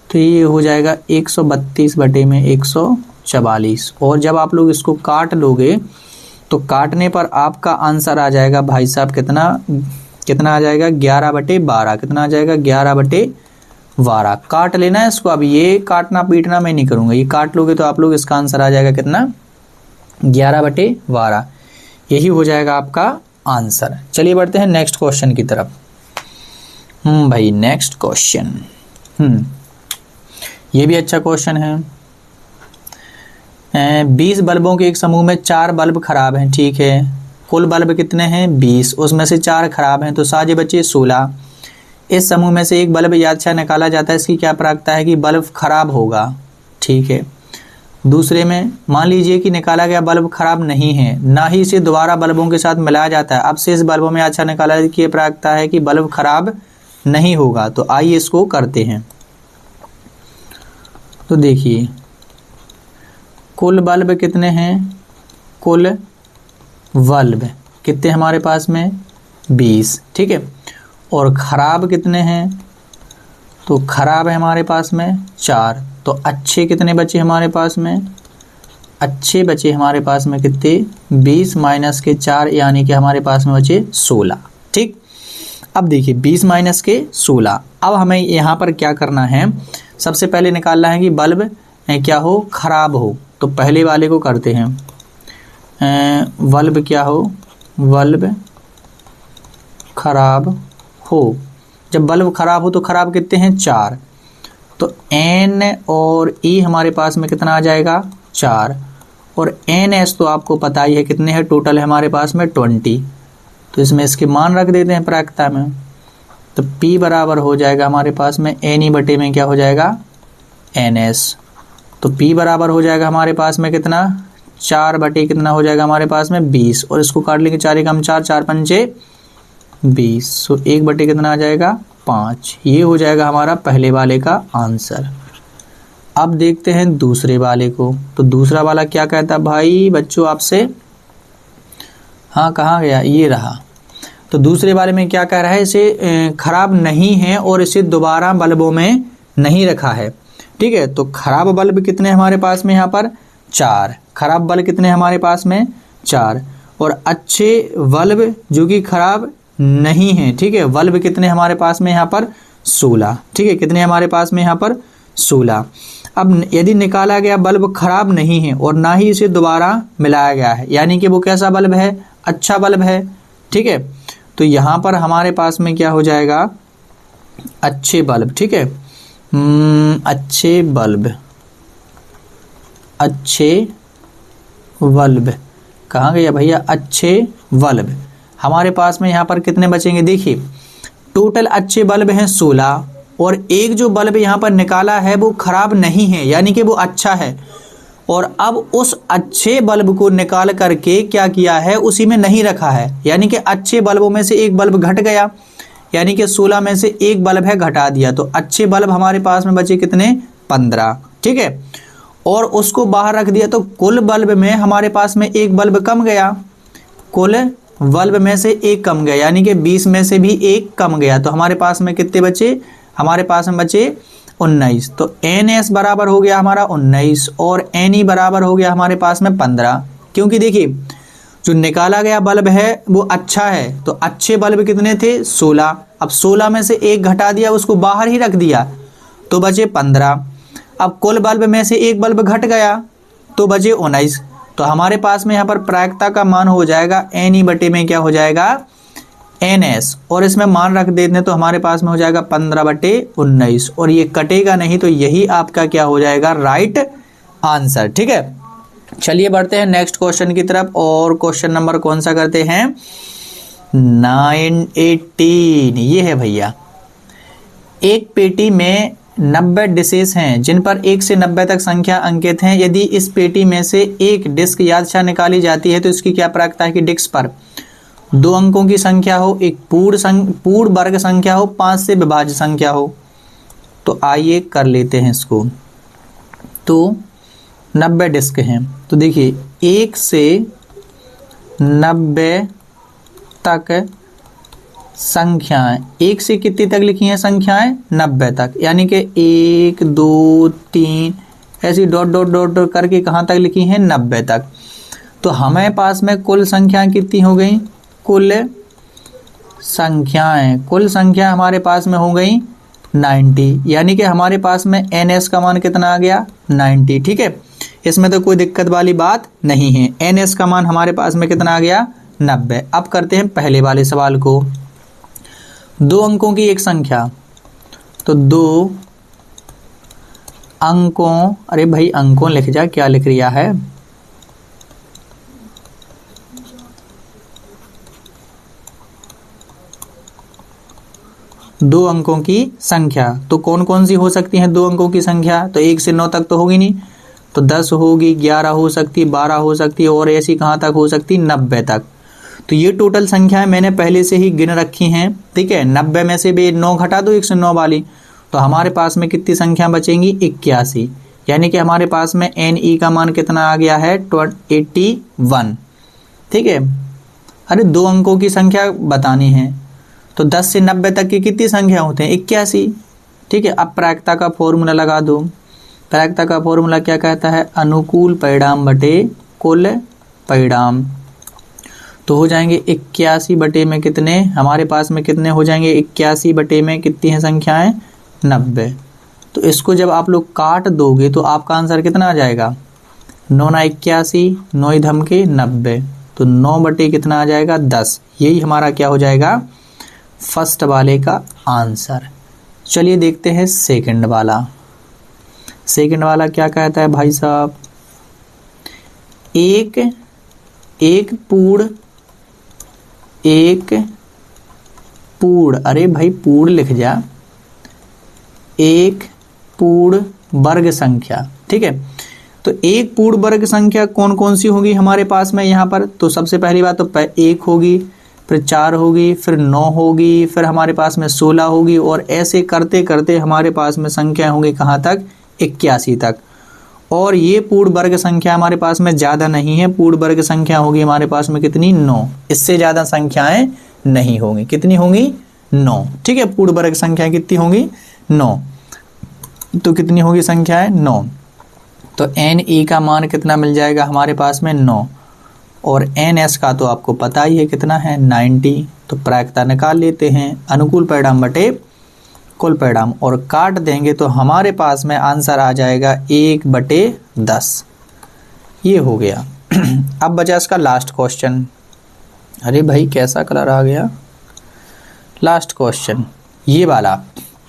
तो ये हो जाएगा 132 बटे में 144। और जब आप लोग इसको काट लोगे तो काटने पर आपका आंसर आ जाएगा भाई साहब कितना? कितना आ जाएगा? 11/12। कितना आ जाएगा? 11/12। काट लेना है इसको। अब ये काटना पीटना मैं नहीं करूँगा, ये काट लोगे तो आप लोग इसका आंसर आ जाएगा कितना? 11/12। यही हो जाएगा आपका आंसर। चलिए बढ़ते हैं नेक्स्ट क्वेश्चन की तरफ। भाई नेक्स्ट क्वेश्चन, ये भी अच्छा क्वेश्चन है। 20 बल्बों के एक समूह में 4 बल्ब खराब हैं। ठीक है, कुल बल्ब कितने हैं? 20, उसमें से 4 खराब हैं तो साजे बचे 16। इस समूह में से एक बल्ब यादृच्छा निकाला जाता है, इसकी क्या प्रायिकता है कि बल्ब खराब होगा? ठीक है। दूसरे में मान लीजिए कि निकाला गया बल्ब खराब नहीं है, ना ही इसे दोबारा बल्बों के साथ मिलाया जाता है। अब से इस बल्बों में यादृच्छा निकाला की प्रायिकता है कि बल्ब खराब नहीं होगा। तो आइए इसको करते हैं। तो देखिए कुल बल्ब कितने हैं? कुल बल्ब कितने हमारे पास में? 20। ठीक है। और खराब कितने हैं? तो खराब है हमारे पास में 4। तो अच्छे कितने बचे हमारे पास में? अच्छे बचे हमारे पास में कितने? 20 माइनस के 4 यानी कि हमारे पास में बचे 16। ठीक। अब देखिए 20 माइनस के 16। अब हमें यहाँ पर क्या करना है? सबसे पहले निकालना है कि बल्ब क्या हो? खराब हो। तो पहले वाले को करते हैं। बल्ब क्या हो? बल्ब खराब हो। जब बल्ब खराब हो तो खराब कितने हैं? 4। तो N और E हमारे पास में कितना आ जाएगा? 4। और NS तो आपको पता ही है कितने हैं? टोटल है हमारे पास में 20। तो इसमें इसके मान रख देते हैं प्रायिकता में। तो P बराबर हो जाएगा हमारे पास में NE बटे में क्या हो जाएगा? NS। तो P बराबर हो जाएगा हमारे पास में कितना? 4 बटे कितना हो जाएगा हमारे पास में? 20। और इसको काट लेंगे 4 एकम 4, 4 पंचे 20। तो 1 बटे कितना आ जाएगा? 5। ये हो जाएगा हमारा पहले वाले का आंसर। अब देखते हैं दूसरे वाले को। तो दूसरा वाला क्या कहता है भाई बच्चों आपसे? हाँ कहाँ गया? ये रहा। तो दूसरे वाले में क्या कह रहा है? इसे खराब नहीं है और इसे दोबारा बल्बों में नहीं रखा है। ठीक है। तो खराब बल्ब कितने हमारे पास में? यहाँ पर 4। खराब बल्ब कितने हमारे पास में? 4। और अच्छे बल्ब जो कि खराब नहीं है। ठीक है। बल्ब कितने हमारे पास में? यहाँ पर 16। ठीक है। कितने हमारे पास में? यहाँ पर 16। अब यदि निकाला गया बल्ब खराब नहीं है और ना ही इसे दोबारा मिलाया गया है, यानी कि वो कैसा बल्ब है? अच्छा बल्ब है। ठीक है। तो यहाँ पर हमारे पास में क्या हो जाएगा? अच्छे बल्ब। ठीक है। अच्छे बल्ब, अच्छे बल्ब कहाँ गया भैया? अच्छे बल्ब हमारे पास में यहाँ पर कितने बचेंगे? देखिए टोटल अच्छे बल्ब हैं 16 और एक जो बल्ब यहाँ पर निकाला है वो खराब नहीं है, यानी कि वो अच्छा है। और अब उस अच्छे बल्ब को निकाल करके क्या किया है? उसी में नहीं रखा है, यानी कि अच्छे बल्बों में से एक बल्ब घट गया, यानी कि 16 में से एक बल्ब है घटा दिया। तो अच्छे बल्ब हमारे पास में बचे कितने? 15। ठीक है। और उसको बाहर रख दिया तो कुल बल्ब में हमारे पास में एक बल्ब कम गया। कुल बल्ब में से एक कम गया, यानी कि 20 में से भी एक कम गया। तो हमारे पास में कितने बचे? हमारे पास में बचे 19। तो NS बराबर हो गया हमारा 19 और NE बराबर हो गया हमारे पास में 15। क्योंकि देखिए जो निकाला गया बल्ब है वो अच्छा है, तो अच्छे बल्ब कितने थे 16। अब 16 में से एक घटा दिया, उसको बाहर ही रख दिया तो बचे 15। अब कुल बल्ब में से एक बल्ब घट गया तो बचे 19। तो हमारे पास में यहाँ पर प्रायिकता का मान हो जाएगा NE बटे में क्या हो जाएगा NS, और इसमें मान रख देते हैं तो हमारे पास में हो जाएगा 15 बटे 19, और ये कटेगा नहीं, तो यही आपका क्या हो जाएगा राइट आंसर। ठीक है, चलिए बढ़ते हैं नेक्स्ट क्वेश्चन की तरफ। और क्वेश्चन नंबर कौन सा करते हैं 918। ये है भैया, एक पेटी में 90 डिशेस हैं जिन पर 1 से 90 तक संख्या अंकित हैं। यदि इस पेटी में से एक डिस्क यादृच्छा निकाली जाती है तो इसकी क्या प्रायिकता है कि डिस्क पर 2 अंकों की संख्या हो, एक पूर्ण वर्ग संख्या हो, 5 से विभाज्य संख्या हो। तो आइए कर लेते हैं इसको। तो 90 डिस्क हैं, तो देखिए 1 से 90 तक संख्याएं, 1 से कितनी तक लिखी हैं संख्याएं 90 तक, यानी कि 1 2 3 ऐसी डॉट डॉट डॉट डॉट करके कहाँ तक लिखी हैं 90 तक। तो हमारे पास में कुल संख्याएं कितनी हो गई, कुल संख्या हमारे पास में हो गई 90, यानी कि हमारे पास में NS का मान कितना आ गया 90। ठीक है, इसमें तो कोई दिक्कत वाली बात नहीं है। NS का मान हमारे पास में कितना आ गया 90। अब करते हैं पहले वाले सवाल को। 2 अंकों की एक संख्या, तो 2 अंकों, अरे भाई अंकों लिख जा, क्या लिख रिया है। दो अंकों की संख्या, तो कौन कौन सी हो सकती है 2 अंकों की संख्या, तो 1 से 9 तक तो होगी नहीं, तो 10 होगी, 11 हो सकती, 12 हो सकती है, और ऐसी कहाँ तक हो सकती 90 तक। तो ये टोटल संख्याएं मैंने पहले से ही गिन रखी हैं। ठीक है, 90 में से भी 9 घटा दो 109 वाली, तो हमारे पास में कितनी संख्या बचेंगी 81, यानी कि हमारे पास में NE का मान कितना आ गया है 81। ठीक है, अरे 2 अंकों की संख्या बतानी है, तो 10 से 90 तक की कितनी संख्या होते हैं 81। ठीक है, अब प्रायिकता का फॉर्मूला लगा दो। प्रायिकता का फॉर्मूला क्या कहता है, अनुकूल परिणाम बटे कुल परिणाम। तो हो जाएंगे 81 बटे में कितने, हमारे पास में कितने हो जाएंगे 81 बटे में कितनी हैं संख्याएं 90। तो इसको जब आप लोग काट दोगे तो आपका आंसर कितना आ जाएगा 9 9 81, 9 धम के 90, तो 9 बटे कितना आ जाएगा 10। यही हमारा क्या हो जाएगा फर्स्ट वाले का आंसर। चलिए देखते हैं सेकंड वाला। सेकंड वाला क्या कहता है भाई साहब, एक पूर्ण, अरे भाई पूर्ण लिख जा, एक पूर्ण वर्ग संख्या। ठीक है, तो एक पूर्ण वर्ग संख्या कौन कौन सी होगी हमारे पास में यहाँ पर, तो सबसे पहली बात तो 1 होगी, फिर 4 होगी, फिर 9 होगी, फिर हमारे पास में 16 होगी, और ऐसे करते करते हमारे पास में संख्या होंगी कहाँ तक 81 तक। और ये पूर्ण वर्ग संख्या हमारे पास में ज़्यादा नहीं है, पूर्ण वर्ग संख्या होगी हमारे पास में कितनी 9, इससे ज़्यादा संख्याएं नहीं होंगी। कितनी होंगी 9। ठीक है, पूर्ण वर्ग संख्या कितनी होंगी 9, तो कितनी होगी संख्याएं 9। तो NE का मान कितना मिल जाएगा हमारे पास में 9, और NS का तो आपको पता ही है कितना है 90। तो प्रायिकता निकाल लेते हैं, अनुकूल परिणाम बटे कुल परिणाम, और काट देंगे तो हमारे पास में आंसर आ जाएगा 1/10। ये हो गया। अब बचा इसका लास्ट क्वेश्चन। अरे भाई कैसा कलर आ गया। लास्ट क्वेश्चन ये वाला,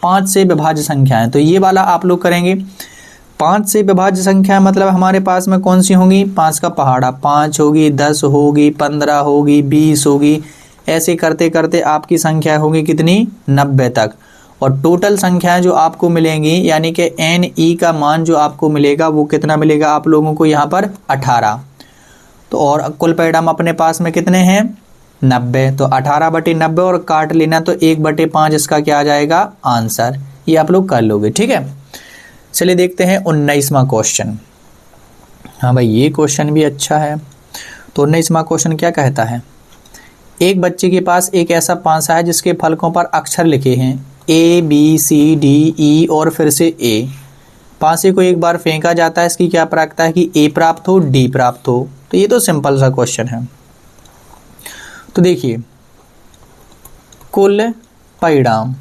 5 से विभाज्य संख्याएं, तो ये वाला आप लोग करेंगे। 5 से विभाज्य संख्या मतलब हमारे पास में कौन सी होंगी, 5 का पहाड़ा, 5 होगी, 10 होगी, 15 होगी, 20 होगी, ऐसे करते करते आपकी संख्या होगी कितनी 90 तक। और टोटल संख्याएं जो आपको मिलेंगी, यानी कि NE का मान जो आपको मिलेगा वो कितना मिलेगा आप लोगों को यहाँ पर 18। तो और कुल परिणाम अपने पास में कितने हैं 90, तो 18/90 और काट लेना, तो 1/5 इसका क्या आ जाएगा आंसर। ये आप लोग कर लोगे। ठीक है, चलिए देखते हैं 19वां क्वेश्चन। हाँ भाई ये क्वेश्चन भी अच्छा है। तो 19वां क्वेश्चन क्या कहता है, एक बच्चे के पास एक ऐसा पासा है जिसके फलकों पर अक्षर लिखे हैं। A B C D E और फिर से A। पासे को एक बार फेंका जाता है, इसकी क्या प्रायिकता है कि A प्राप्त हो D प्राप्त हो। तो ये तो सिंपल सा क्वेश्चन है। तो देखिए कुल परिणाम,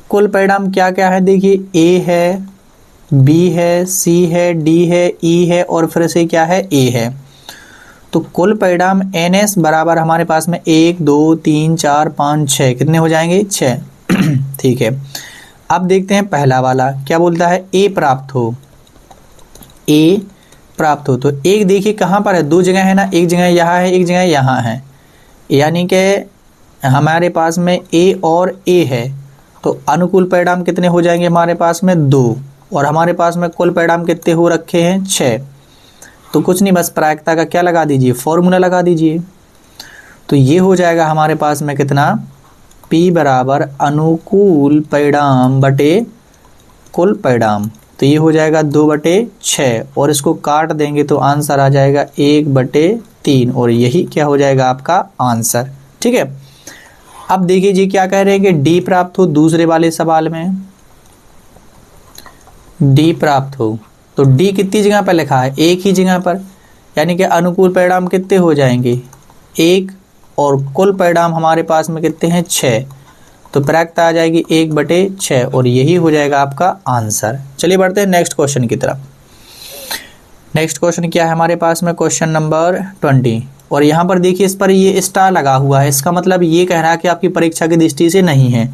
कुल परिणाम क्या क्या है, देखिए A है, B है, C है, D है, E है और फिर से क्या है A है। तो कुल परिणाम NS बराबर हमारे पास में 1 2 3 4 5 6 कितने हो जाएंगे 6। ठीक है, अब देखते हैं पहला वाला क्या बोलता है, A प्राप्त हो, A प्राप्त हो। तो एक देखिए कहाँ पर है, दो जगह है ना, एक जगह यहाँ है एक जगह यहाँ है, यानी कि हमारे पास में A और A है। तो अनुकूल परिणाम कितने हो जाएंगे हमारे पास में 2 और हमारे पास में कुल परिणाम कितने हो रखे हैं 6। तो कुछ नहीं, बस प्रायिकता का क्या लगा दीजिए, फॉर्मूला लगा दीजिए। तो ये हो जाएगा हमारे पास में कितना, P बराबर अनुकूल परिणाम बटे कुल परिणाम। तो ये हो जाएगा 2/6 और इसको काट देंगे तो आंसर आ जाएगा 1/3 और यही क्या हो जाएगा आपका आंसर। ठीक है, अब देखिए जी क्या कह रहे हैं कि D प्राप्त हो, दूसरे वाले सवाल में D प्राप्त हो। तो D कितनी जगह पर लिखा है, एक ही जगह पर, यानी कि अनुकूल परिणाम कितने हो जाएंगे 1 और कुल परिणाम हमारे पास में कितने हैं 6। तो प्रायिकता आ जाएगी 1/6 और यही हो जाएगा आपका आंसर। चलिए बढ़ते हैं नेक्स्ट क्वेश्चन की तरफ। नेक्स्ट क्वेश्चन क्या है हमारे पास में, क्वेश्चन नंबर 20। और यहाँ पर देखिए इस पर ये स्टार लगा हुआ है, इसका मतलब ये कह रहा है कि आपकी परीक्षा की दृष्टि से नहीं है,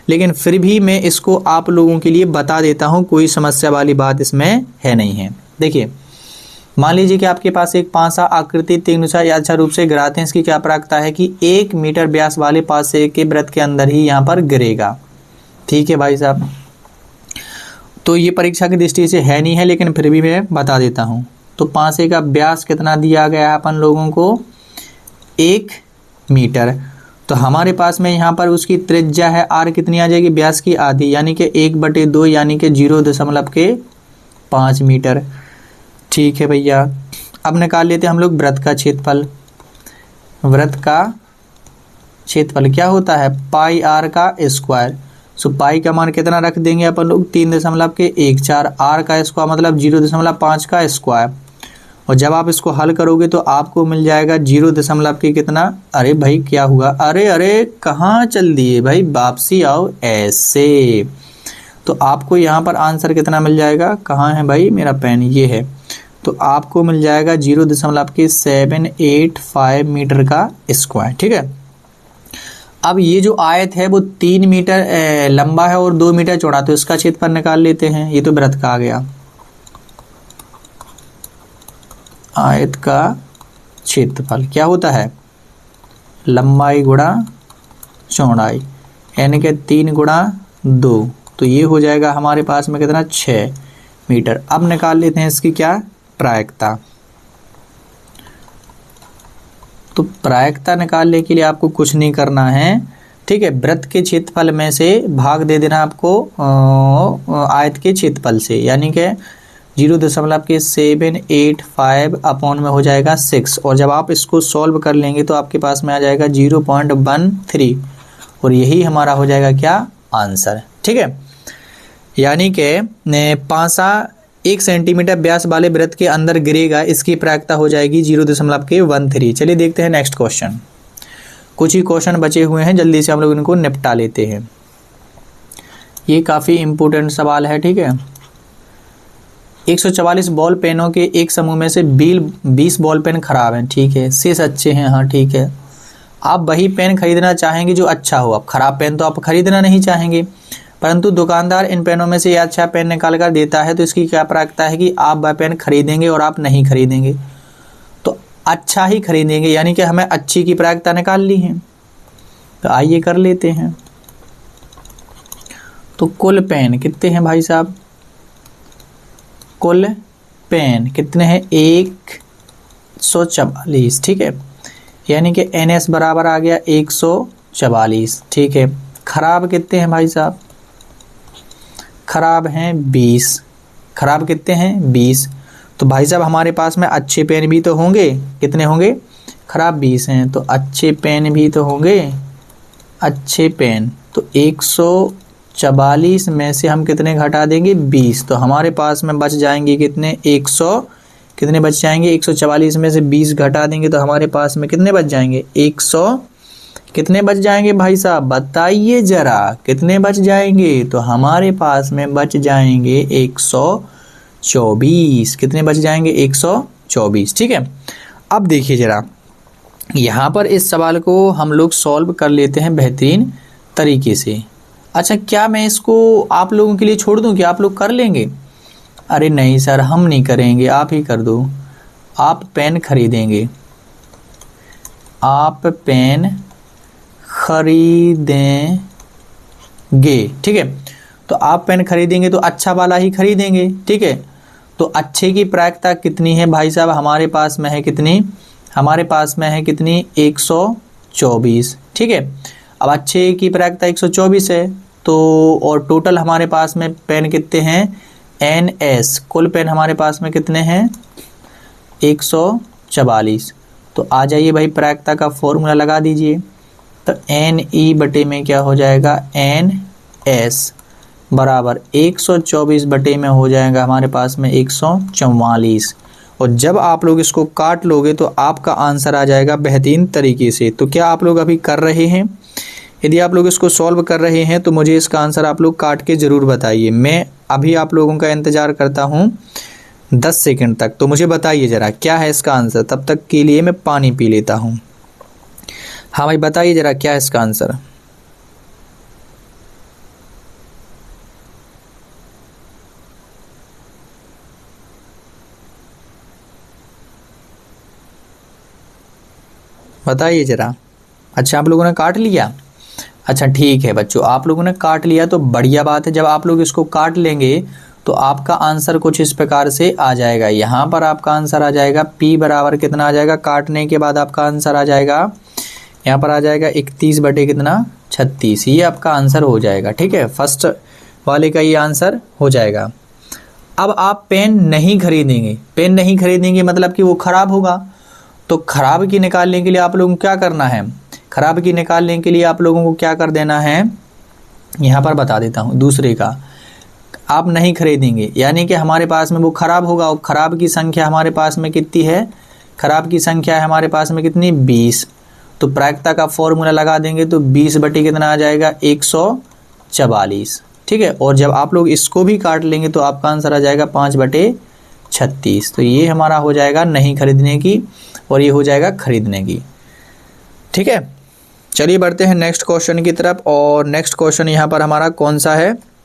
लेकिन फिर भी मैं इसको आप लोगों के लिए बता देता हूँ, कोई समस्या वाली बात इसमें है नहीं है। देखिए मान लीजिए कि आपके पास एक पासा आकृति त्रिभुजाकार या अच्छा रूप से गिराते हैं, इसकी क्या प्रायिकता है कि 1 मीटर व्यास वाले पासे के वृत्त के अंदर ही यहाँ पर गिरेगा। ठीक है भाई साहब, तो ये परीक्षा की दृष्टि से है नहीं है, लेकिन फिर भी मैं बता देता हूँ। तो पासे का व्यास कितना दिया गया है अपन लोगों को 1 मीटर। तो हमारे पास में यहाँ पर उसकी त्रिज्या है r कितनी आ जाएगी, व्यास की आधी, यानी कि 1/2 यानी कि 0.5 मीटर। ठीक है भैया, अब निकाल लेते हैं हम लोग वृत्त का क्षेत्रफल। वृत्त का क्षेत्रफल क्या होता है, पाई r का स्क्वायर। सो पाई का मान कितना रख देंगे अपन लोग 3.14, r का स्क्वायर मतलब 0.5 का स्क्वायर। और जब आप इसको हल करोगे तो आपको मिल जाएगा 0. कितना, अरे भाई क्या हुआ, अरे अरे कहाँ चल दिए भाई, वापसी आओ ऐसे। तो आपको यहाँ पर आंसर कितना मिल जाएगा, कहाँ है भाई मेरा पेन, ये है। तो आपको मिल जाएगा 0.785 मीटर का स्क्वायर। ठीक है, अब ये जो आयत है वो 3 मीटर लंबा है और 2 मीटर चौड़ा, तो इसका क्षेत्रफल निकाल लेते हैं। ये तो वृत्त का आ गया, आयत का क्षेत्रफल क्या होता है, लंबाई गुणा चौड़ाई, यानी कि 3 गुणा 2। तो ये हो जाएगा हमारे पास में कितना 6 मीटर। अब निकाल लेते हैं इसकी क्या प्रायिकता। तो प्रायिकता निकालने के लिए आपको कुछ नहीं करना है। ठीक है, वृत्त के क्षेत्रफल में से भाग दे देना आपको आयत के क्षेत्रफल से, यानी कि 0.785 अपॉन में हो जाएगा 6। और जब आप इसको सॉल्व कर लेंगे तो आपके पास में आ जाएगा 0.13 और यही हमारा हो जाएगा क्या आंसर। ठीक है, यानी कि पासा 1 सेंटीमीटर व्यास वाले वृत्त के अंदर गिरेगा, इसकी प्रायिकता हो जाएगी 0.13। चलिए देखते हैं नेक्स्ट क्वेश्चन। कुछ ही क्वेश्चन बचे हुए हैं, जल्दी से हम लोग इनको निपटा लेते हैं। ये काफ़ी इम्पोर्टेंट सवाल है। ठीक है, 144 बॉल पेनों के एक समूह में से 20 बॉल पेन खराब हैं। ठीक है, शेष अच्छे हैं। हाँ ठीक है, आप वही पेन खरीदना चाहेंगे जो अच्छा हो। अब खराब पेन तो आप खरीदना नहीं चाहेंगे, परंतु दुकानदार इन पेनों में से यह अच्छा पेन निकाल कर देता है, तो इसकी क्या प्रायिकता है कि आप वह पेन खरीदेंगे और आप नहीं खरीदेंगे। तो अच्छा ही खरीदेंगे, यानी कि हमें अच्छी की प्रायिकता निकाल ली है। तो आइए कर लेते हैं। तो कुल पेन कितने हैं भाई साहब, कुल पेन कितने हैं 144। ठीक है, यानी कि NS बराबर आ गया 144। ठीक है, खराब कितने हैं भाई साहब, खराब हैं 20। खराब कितने हैं 20। तो भाई साहब हमारे पास में अच्छे पेन भी तो होंगे, कितने होंगे, खराब 20 हैं, तो अच्छे पेन भी तो होंगे अच्छे पेन, तो 144 में से हम कितने घटा देंगे 20, तो हमारे पास में बच जाएंगे कितने 100, कितने बच जाएंगे 144 में से 20 घटा देंगे तो हमारे पास में कितने बच जाएंगे 100, कितने बच जाएंगे भाई साहब बताइए जरा, कितने बच जाएंगे, तो हमारे पास में बच जाएंगे 124, कितने बच जाएंगे 124। ठीक है, अब देखिए जरा यहाँ पर इस सवाल को हम लोग सॉल्व कर लेते हैं बेहतरीन तरीके से। अच्छा, क्या मैं इसको आप लोगों के लिए छोड़ दूं कि आप लोग कर लेंगे? अरे नहीं सर, हम नहीं करेंगे, आप ही कर दो। आप पेन खरीदेंगे, आप पेन खरीदेंगे, ठीक है, तो आप पेन खरीदेंगे तो अच्छा वाला ही खरीदेंगे। ठीक है, तो अच्छे की प्रायिकता कितनी है भाई साहब, हमारे पास में है कितनी, हमारे पास में है कितनी 124। ठीक है, अब अच्छे की प्रायिकता 124 है, तो और टोटल हमारे पास में पेन कितने हैं NS, कुल पेन हमारे पास में कितने हैं 144। तो आ जाइए भाई प्रायिकता का फॉर्मूला लगा दीजिए, तो NE बटे में क्या हो जाएगा NS बराबर 124 बटे में हो जाएगा हमारे पास में 144। और जब आप लोग इसको काट लोगे तो आपका आंसर आ जाएगा बेहतरीन तरीके से। तो क्या आप लोग अभी कर रहे हैं? यदि आप लोग इसको सॉल्व कर रहे हैं तो मुझे इसका आंसर आप लोग काट के ज़रूर बताइए। मैं अभी आप लोगों का इंतज़ार करता हूँ 10 सेकंड तक, तो मुझे बताइए ज़रा क्या है इसका आंसर। तब तक के लिए मैं पानी पी लेता हूँ। हाँ भाई बताइए ज़रा क्या है इसका आंसर। बताइए ज़रा। अच्छा, आप लोगों ने काट लिया? अच्छा ठीक है बच्चों, आप लोगों ने काट लिया तो बढ़िया बात है। जब आप लोग इसको काट लेंगे तो आपका आंसर कुछ इस प्रकार से आ जाएगा। यहाँ पर आपका आंसर आ जाएगा P बराबर कितना आ जाएगा, काटने के बाद आपका आंसर आ जाएगा, यहाँ पर आ जाएगा 31 बटे कितना 36। ये आपका आंसर हो जाएगा। ठीक है, फर्स्ट वाले का ये आंसर हो जाएगा। अब आप पेन नहीं खरीदेंगे, पेन नहीं खरीदेंगे मतलब कि वो ख़राब होगा। तो ख़राब की निकालने के लिए आप लोगों को क्या करना है, ख़राब की निकालने के लिए आप लोगों को क्या कर देना है, यहाँ पर बता देता हूँ। दूसरे का आप नहीं खरीदेंगे यानी कि हमारे पास में वो ख़राब होगा, और ख़राब की संख्या हमारे पास में कितनी है, ख़राब की संख्या है हमारे पास में कितनी 20। तो प्रायिकता का फॉर्मूला लगा देंगे तो 20 बटे कितना आ जाएगा 144। ठीक है, और जब आप लोग इसको भी काट लेंगे तो आपका आंसर आ जाएगा 5 बटे 36। तो ये हमारा हो जाएगा नहीं खरीदने की और ये हो जाएगा खरीदने की। ठीक है, चलिए बढ़ते हैं नेक्स्ट क्वेश्चन की तरफ। और नेक्स्ट क्वेश्चन यहाँ पर हमारा कौन सा है,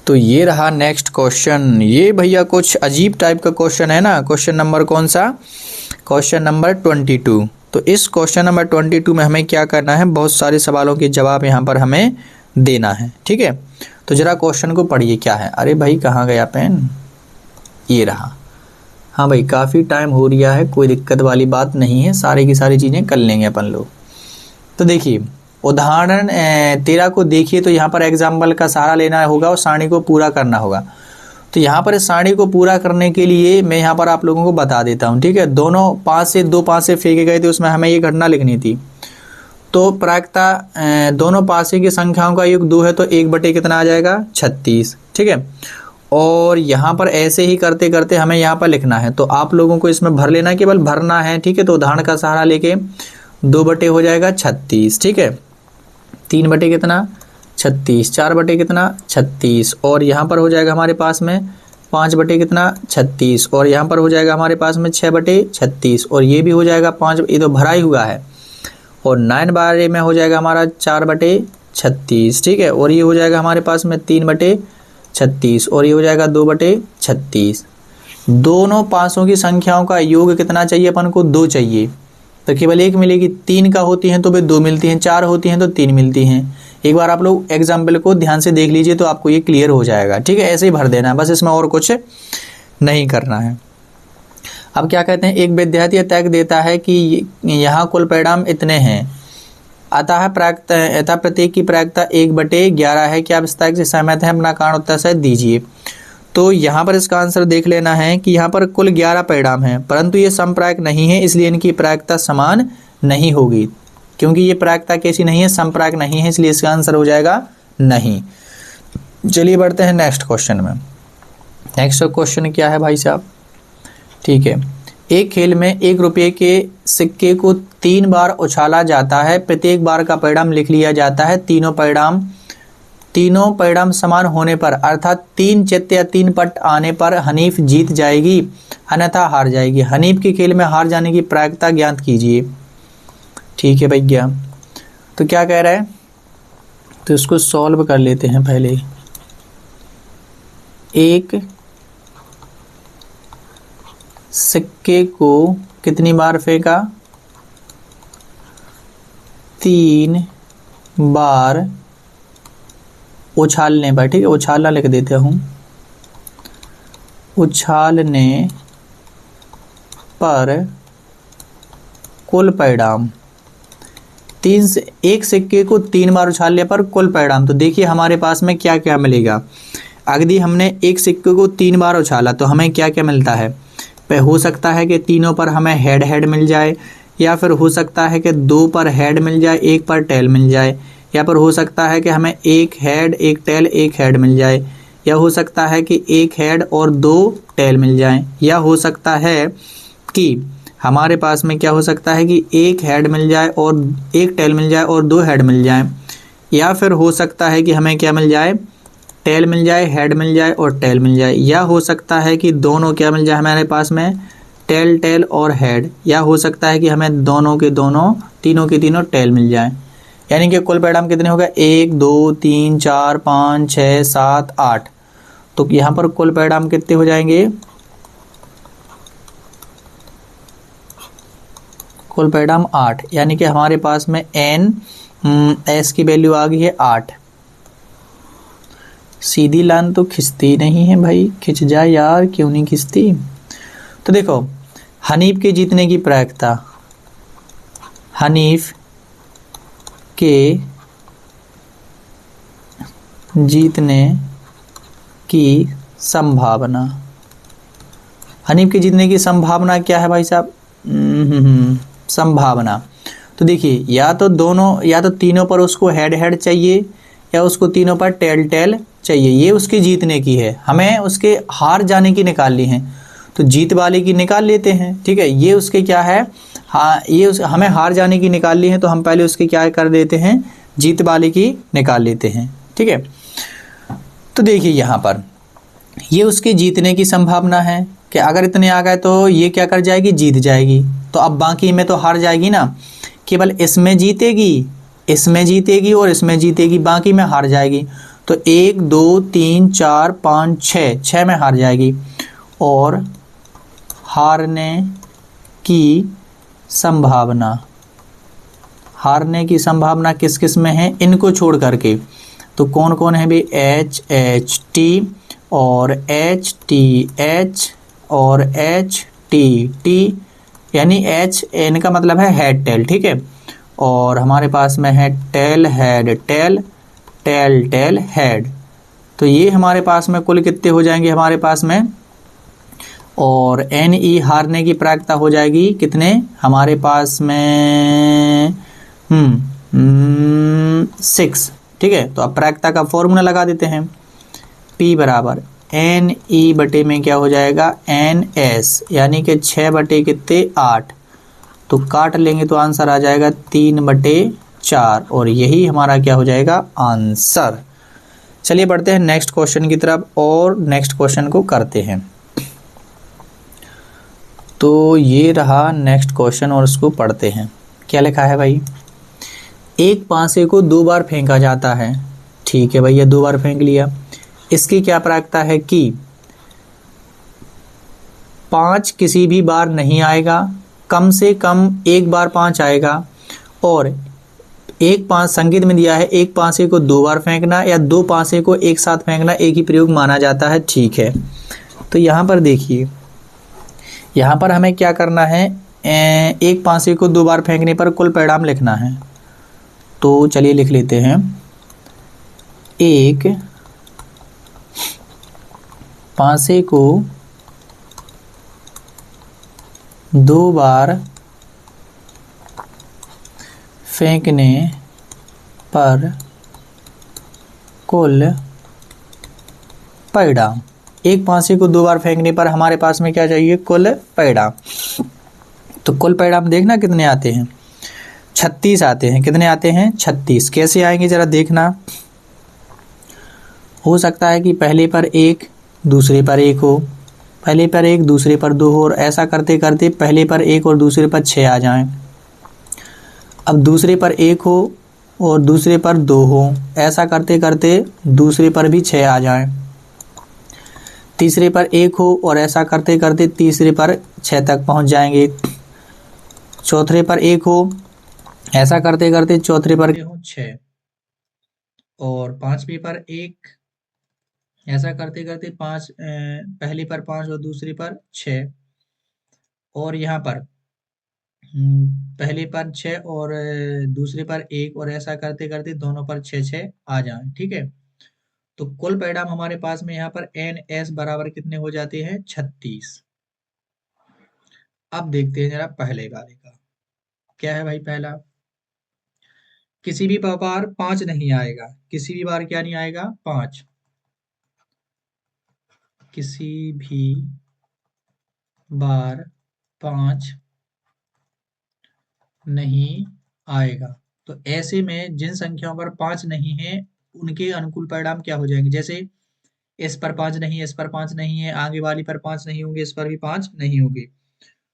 तो ये रहा नेक्स्ट क्वेश्चन। ये भैया कुछ अजीब टाइप का क्वेश्चन है ना। क्वेश्चन नंबर कौन सा, क्वेश्चन नंबर 22। तो इस क्वेश्चन नंबर 22 में हमें क्या करना है, बहुत सारे सवालों के जवाब यहाँ पर हमें देना है। ठीक है, तो ज़रा क्वेश्चन को पढ़िए क्या है। अरे भाई कहाँ गया पेन, ये रहा। हाँ भाई काफ़ी टाइम हो रहा है, कोई दिक्कत वाली बात नहीं है, सारी की सारी चीज़ें कर लेंगे अपन लोग। तो देखिए उदाहरण 13 को देखिए, तो यहाँ पर एग्जाम्पल का सहारा लेना होगा और सारणी को पूरा करना होगा। तो यहाँ पर इस सारणी को पूरा करने के लिए मैं यहाँ पर आप लोगों को बता देता हूँ। ठीक है, दोनों 5 से 2 5 से फेंके गए थे, उसमें हमें ये घटना लिखनी थी। तो प्रायिकता दोनों पासे की संख्याओं का योग 2 है, तो 1 बटे कितना आ जाएगा 36। ठीक है, और यहाँ पर ऐसे ही करते करते हमें यहाँ पर लिखना है, तो आप लोगों को इसमें भर लेना, केवल भरना है। ठीक है, तो उदाहरण का सहारा लेके 2 बटे हो जाएगा 36। ठीक है, 3 बटे कितना 36, 4 बटे कितना 36, और यहाँ पर हो जाएगा हमारे पास में 5 बटे कितना 36, और यहाँ पर हो जाएगा हमारे पास में 6 बटे 36, और ये भी हो जाएगा 5, ये तो भरा ही हुआ है। और 9 बारे में हो जाएगा हमारा 4 बटे 36। ठीक है, और ये हो जाएगा हमारे पास में 3 बटे 36, और ये हो जाएगा 2 बटे 36। दोनों पासों की संख्याओं का योग कितना चाहिए अपन को, 2 चाहिए। तो केवल 1 मिलेगी, 3 का होती हैं तो वे 2 मिलती हैं, 4 होती हैं तो 3 मिलती हैं। एक बार आप लोग एग्जाम्पल को ध्यान से देख लीजिए तो आपको ये क्लियर हो जाएगा। ठीक है, ऐसे ही भर देना है बस, इसमें और कुछ नहीं करना है। अब क्या कहते हैं, एक विद्यार्थी तर्क देता है कि यहाँ कुल परिणाम इतने हैं, अतः प्रत्येक की प्रायिकता 1/11 है। क्या आप इस तर्क से सहमत हैं? अपना कारण उत्तर सहित दीजिए। तो यहाँ पर इसका आंसर देख लेना है कि यहाँ पर कुल 11 परिणाम हैं, परंतु ये समप्रायिक नहीं है, इसलिए इनकी प्रायिकता समान नहीं होगी। क्योंकि ये प्रायिकता कैसी नहीं है, समप्रायिक नहीं है, इसलिए इसका आंसर हो जाएगा नहीं। चलिए बढ़ते हैं नेक्स्ट क्वेश्चन में। नेक्स्ट क्वेश्चन क्या है भाई साहब, ठीक है। एक खेल में 1 रुपये के सिक्के को 3 बार उछाला जाता है, प्रत्येक बार का परिणाम लिख लिया जाता है। तीनों परिणाम समान होने पर, अर्थात 3 चित्त या 3 पट आने पर हनीफ जीत जाएगी, अन्यथा हार जाएगी। हनीफ के खेल में हार जाने की प्रायिकता ज्ञात कीजिए। ठीक है भैया, तो क्या कह रहा है, तो इसको सॉल्व कर लेते हैं पहले। एक सिक्के को कितनी बार फेंका, 3 बार उछालने पर, ठीक है, उछालना लिख देता हूँ, उछालने पर कुल परिणाम, 1 सिक्के को 3 बार उछालने पर कुल परिणाम। तो देखिए हमारे पास में क्या क्या मिलेगा। अगली हमने 1 सिक्के को 3 बार उछाला तो हमें क्या क्या मिलता है, हो सकता है कि तीनों पर हमें हेड हेड मिल जाए, या फिर हो सकता है कि 2 पर हेड मिल जाए, 1 पर टेल मिल जाए, या फिर हो सकता है कि हमें 1 हेड 1 टेल 1 हेड मिल जाए, या हो सकता है कि 1 हेड और 2 टेल मिल जाए, या हो सकता है कि हमारे पास में क्या हो सकता है कि 1 हेड मिल जाए और 1 टेल मिल जाए और 2 हेड मिल जाए, या फिर हो सकता है कि हमें क्या मिल जाए, टेल मिल जाए, हेड मिल जाए और टेल मिल जाए, या हो सकता है कि दोनों क्या मिल जाए हमारे पास में, टेल टेल और हेड, या हो सकता है कि हमें दोनों के दोनों, तीनों के तीनों टेल मिल जाए। यानी कि कुल परिणाम कितने हो गए, 1 2 3 4 5 6 7 8। तो यहाँ पर कुल परिणाम कितने हो जाएंगे, कुल परिणाम 8, यानी कि हमारे पास में एस की वैल्यू आ गई है 8। सीधी लाइन तो खिंचती नहीं है भाई, खिंच जाए यार, क्यों नहीं खिंचती। तो देखो हनीफ के जीतने की प्रायिकता, हनीफ के जीतने की संभावना, हनीफ के जीतने की संभावना क्या है भाई साहब, संभावना। तो देखिए या तो दोनों, या तो तीनों पर उसको हेड हेड चाहिए, या उसको तीनों पर टेल टेल चाहिए, ये उसके जीतने की है। हमें उसके हार जाने की निकालनी है, तो जीत वाले की निकाल लेते हैं, ठीक है। ये उसके क्या है, हाँ ये हमें हार जाने की निकालनी है, तो हम पहले उसके क्या कर देते हैं, जीत वाले की निकाल लेते हैं, ठीक है। तो देखिए यहाँ पर ये उसके जीतने की संभावना है कि अगर इतने आ गए तो ये क्या कर जाएगी, जीत जाएगी। तो अब बाकी में तो हार जाएगी ना, केवल इसमें जीतेगी, इसमें जीतेगी और इसमें जीतेगी, बाकी में हार जाएगी। तो 1 2 3 4 5 6 में हार जाएगी। और हारने की संभावना, हारने की संभावना किस किस में है, इनको छोड़ करके। तो कौन कौन है भी, HHT और HTH और HTT, यानी H इनका मतलब है हेड टेल, ठीक है। और हमारे पास में है tail head tail, tail tail head. तो ये हमारे पास में कुल कितने हो जाएंगे हमारे पास में, और NE हारने की प्रायिकता हो जाएगी कितने हमारे पास में, 6, ठीक है। तो अब प्रायिकता का फॉर्मूला लगा देते हैं, P बराबर NE बटे में क्या हो जाएगा, NS, यानी कि 6 बटे कितने 8। तो काट लेंगे तो आंसर आ जाएगा 3/4, और यही हमारा क्या हो जाएगा आंसर। चलिए बढ़ते हैं नेक्स्ट क्वेश्चन की तरफ और नेक्स्ट क्वेश्चन को करते हैं। तो ये रहा नेक्स्ट क्वेश्चन और उसको पढ़ते हैं। क्या लिखा है भाई, एक पासे को 2 बार फेंका जाता है, ठीक है भैया 2 बार फेंक लिया। इसकी क्या प्रायिकता है कि 5 किसी भी बार नहीं आएगा, कम से कम 1 बार 5 आएगा, और 1 पास संकेत में दिया है 1 पासे को 2 बार फेंकना या 2 पासे को एक साथ फेंकना एक ही प्रयोग माना जाता है, ठीक है। तो यहाँ पर देखिए, यहाँ पर हमें क्या करना है, 1 पासे को 2 बार फेंकने पर कुल परिणाम लिखना है। तो चलिए लिख लेते हैं, 1 पासे को 2 बार फेंकने पर कुल परिणाम। एक फांसी को 2 बार फेंकने पर हमारे पास में क्या चाहिए? कुल परिणाम। तो कुल परिणाम देखना कितने आते हैं? 36 आते हैं। कितने आते हैं? 36। कैसे आएंगे जरा देखना। हो सकता है कि पहले पर 1 दूसरे पर 1 हो, पहले पर 1 दूसरे पर 2 हो, और ऐसा करते करते पहले पर 1 और दूसरे पर 6 आ जाएं। अब दूसरे पर 1 हो और दूसरे पर 2 हो, ऐसा करते करते दूसरे पर भी 6 आ जाएं। तीसरे पर 1 हो और ऐसा करते करते तीसरे पर 6 तक पहुंच जाएंगे। चौथे पर 1 हो, ऐसा करते करते चौथे पर 6, और पांचवे पर 1, ऐसा करते करते पहले पर 5 और दूसरे पर 6, और यहाँ पर पहले पर 6 और दूसरे पर 1, और ऐसा करते करते दोनों पर 6 आ जाए। ठीक है, तो कुल परिणाम हमारे पास में यहाँ पर NS बराबर कितने हो जाते हैं? 36। अब देखते हैं जरा पहले वाले का। क्या है भाई पहला? किसी भी बार 5 नहीं आएगा। किसी भी बार क्या नहीं आएगा? 5। किसी भी बार 5 नहीं आएगा। तो ऐसे में जिन संख्याओं पर 5 नहीं है उनके अनुकूल परिणाम क्या हो जाएंगे? जैसे इस पर 5 नहीं है, इस पर 5 नहीं है, आगे वाली पर 5 नहीं होंगे, इस पर भी 5 नहीं होंगे।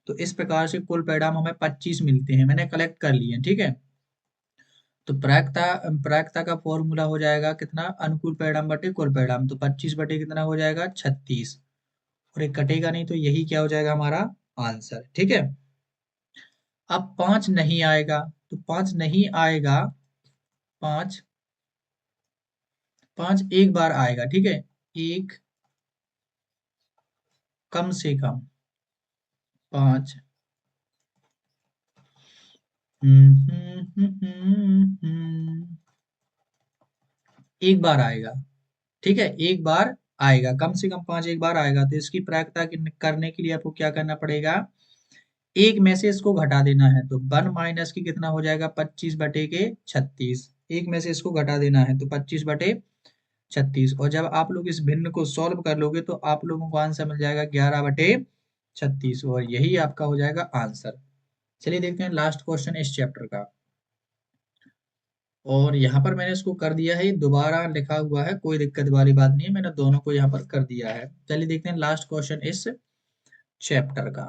तो इस प्रकार से कुल परिणाम हमें 25 मिलते हैं। मैंने कलेक्ट कर लिए, ठीक है। तो प्रायिकता प्रायिकता का फॉर्मूला हो जाएगा कितना? अनुकूल परिणाम बटे कुल परिणाम। तो 25 बटे कितना हो जाएगा? 36। और एक कटेगा नहीं, तो यही क्या हो जाएगा? हमारा आंसर। ठीक है, अब 5 नहीं आएगा। तो 5 नहीं आएगा, 5 5 एक बार आएगा। ठीक है, एक कम से कम 5 एक बार आएगा। ठीक है, एक बार आएगा, कम से कम 5 एक बार आएगा। तो इसकी प्रायिकता करने के लिए आपको क्या करना पड़ेगा? एक में से इसको घटा देना है। तो 1 माइनस की कितना हो जाएगा? 25 बटे के 36। एक में से इसको घटा देना है, तो 25 बटे 36। और जब आप लोग इस भिन्न को सॉल्व कर लोगे तो आप लोगों को आंसर मिल जाएगा 11 बटे 36, और यही आपका हो जाएगा आंसर। चलिए देखते हैं लास्ट क्वेश्चन इस चैप्टर का। और यहाँ पर मैंने इसको कर दिया है, दोबारा लिखा हुआ है, कोई दिक्कत वाली बात नहीं है, मैंने दोनों को यहाँ पर कर दिया है। चलिए देखते हैं लास्ट क्वेश्चन इस चैप्टर का।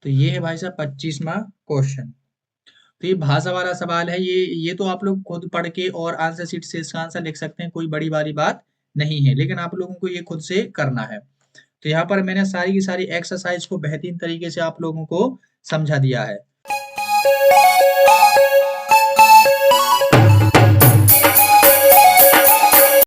तो ये है भाई साहब 25वां क्वेश्चन। तो ये भाषा वाला सवाल है। ये तो आप लोग खुद पढ़ के और आंसर शीट से इसका आंसर लिख सकते हैं, कोई बड़ी वाली बात नहीं है, लेकिन आप लोगों को ये खुद से करना है। तो यहाँ पर मैंने सारी की सारी एक्सरसाइज को बेहतरीन तरीके से आप लोगों को समझा दिया है।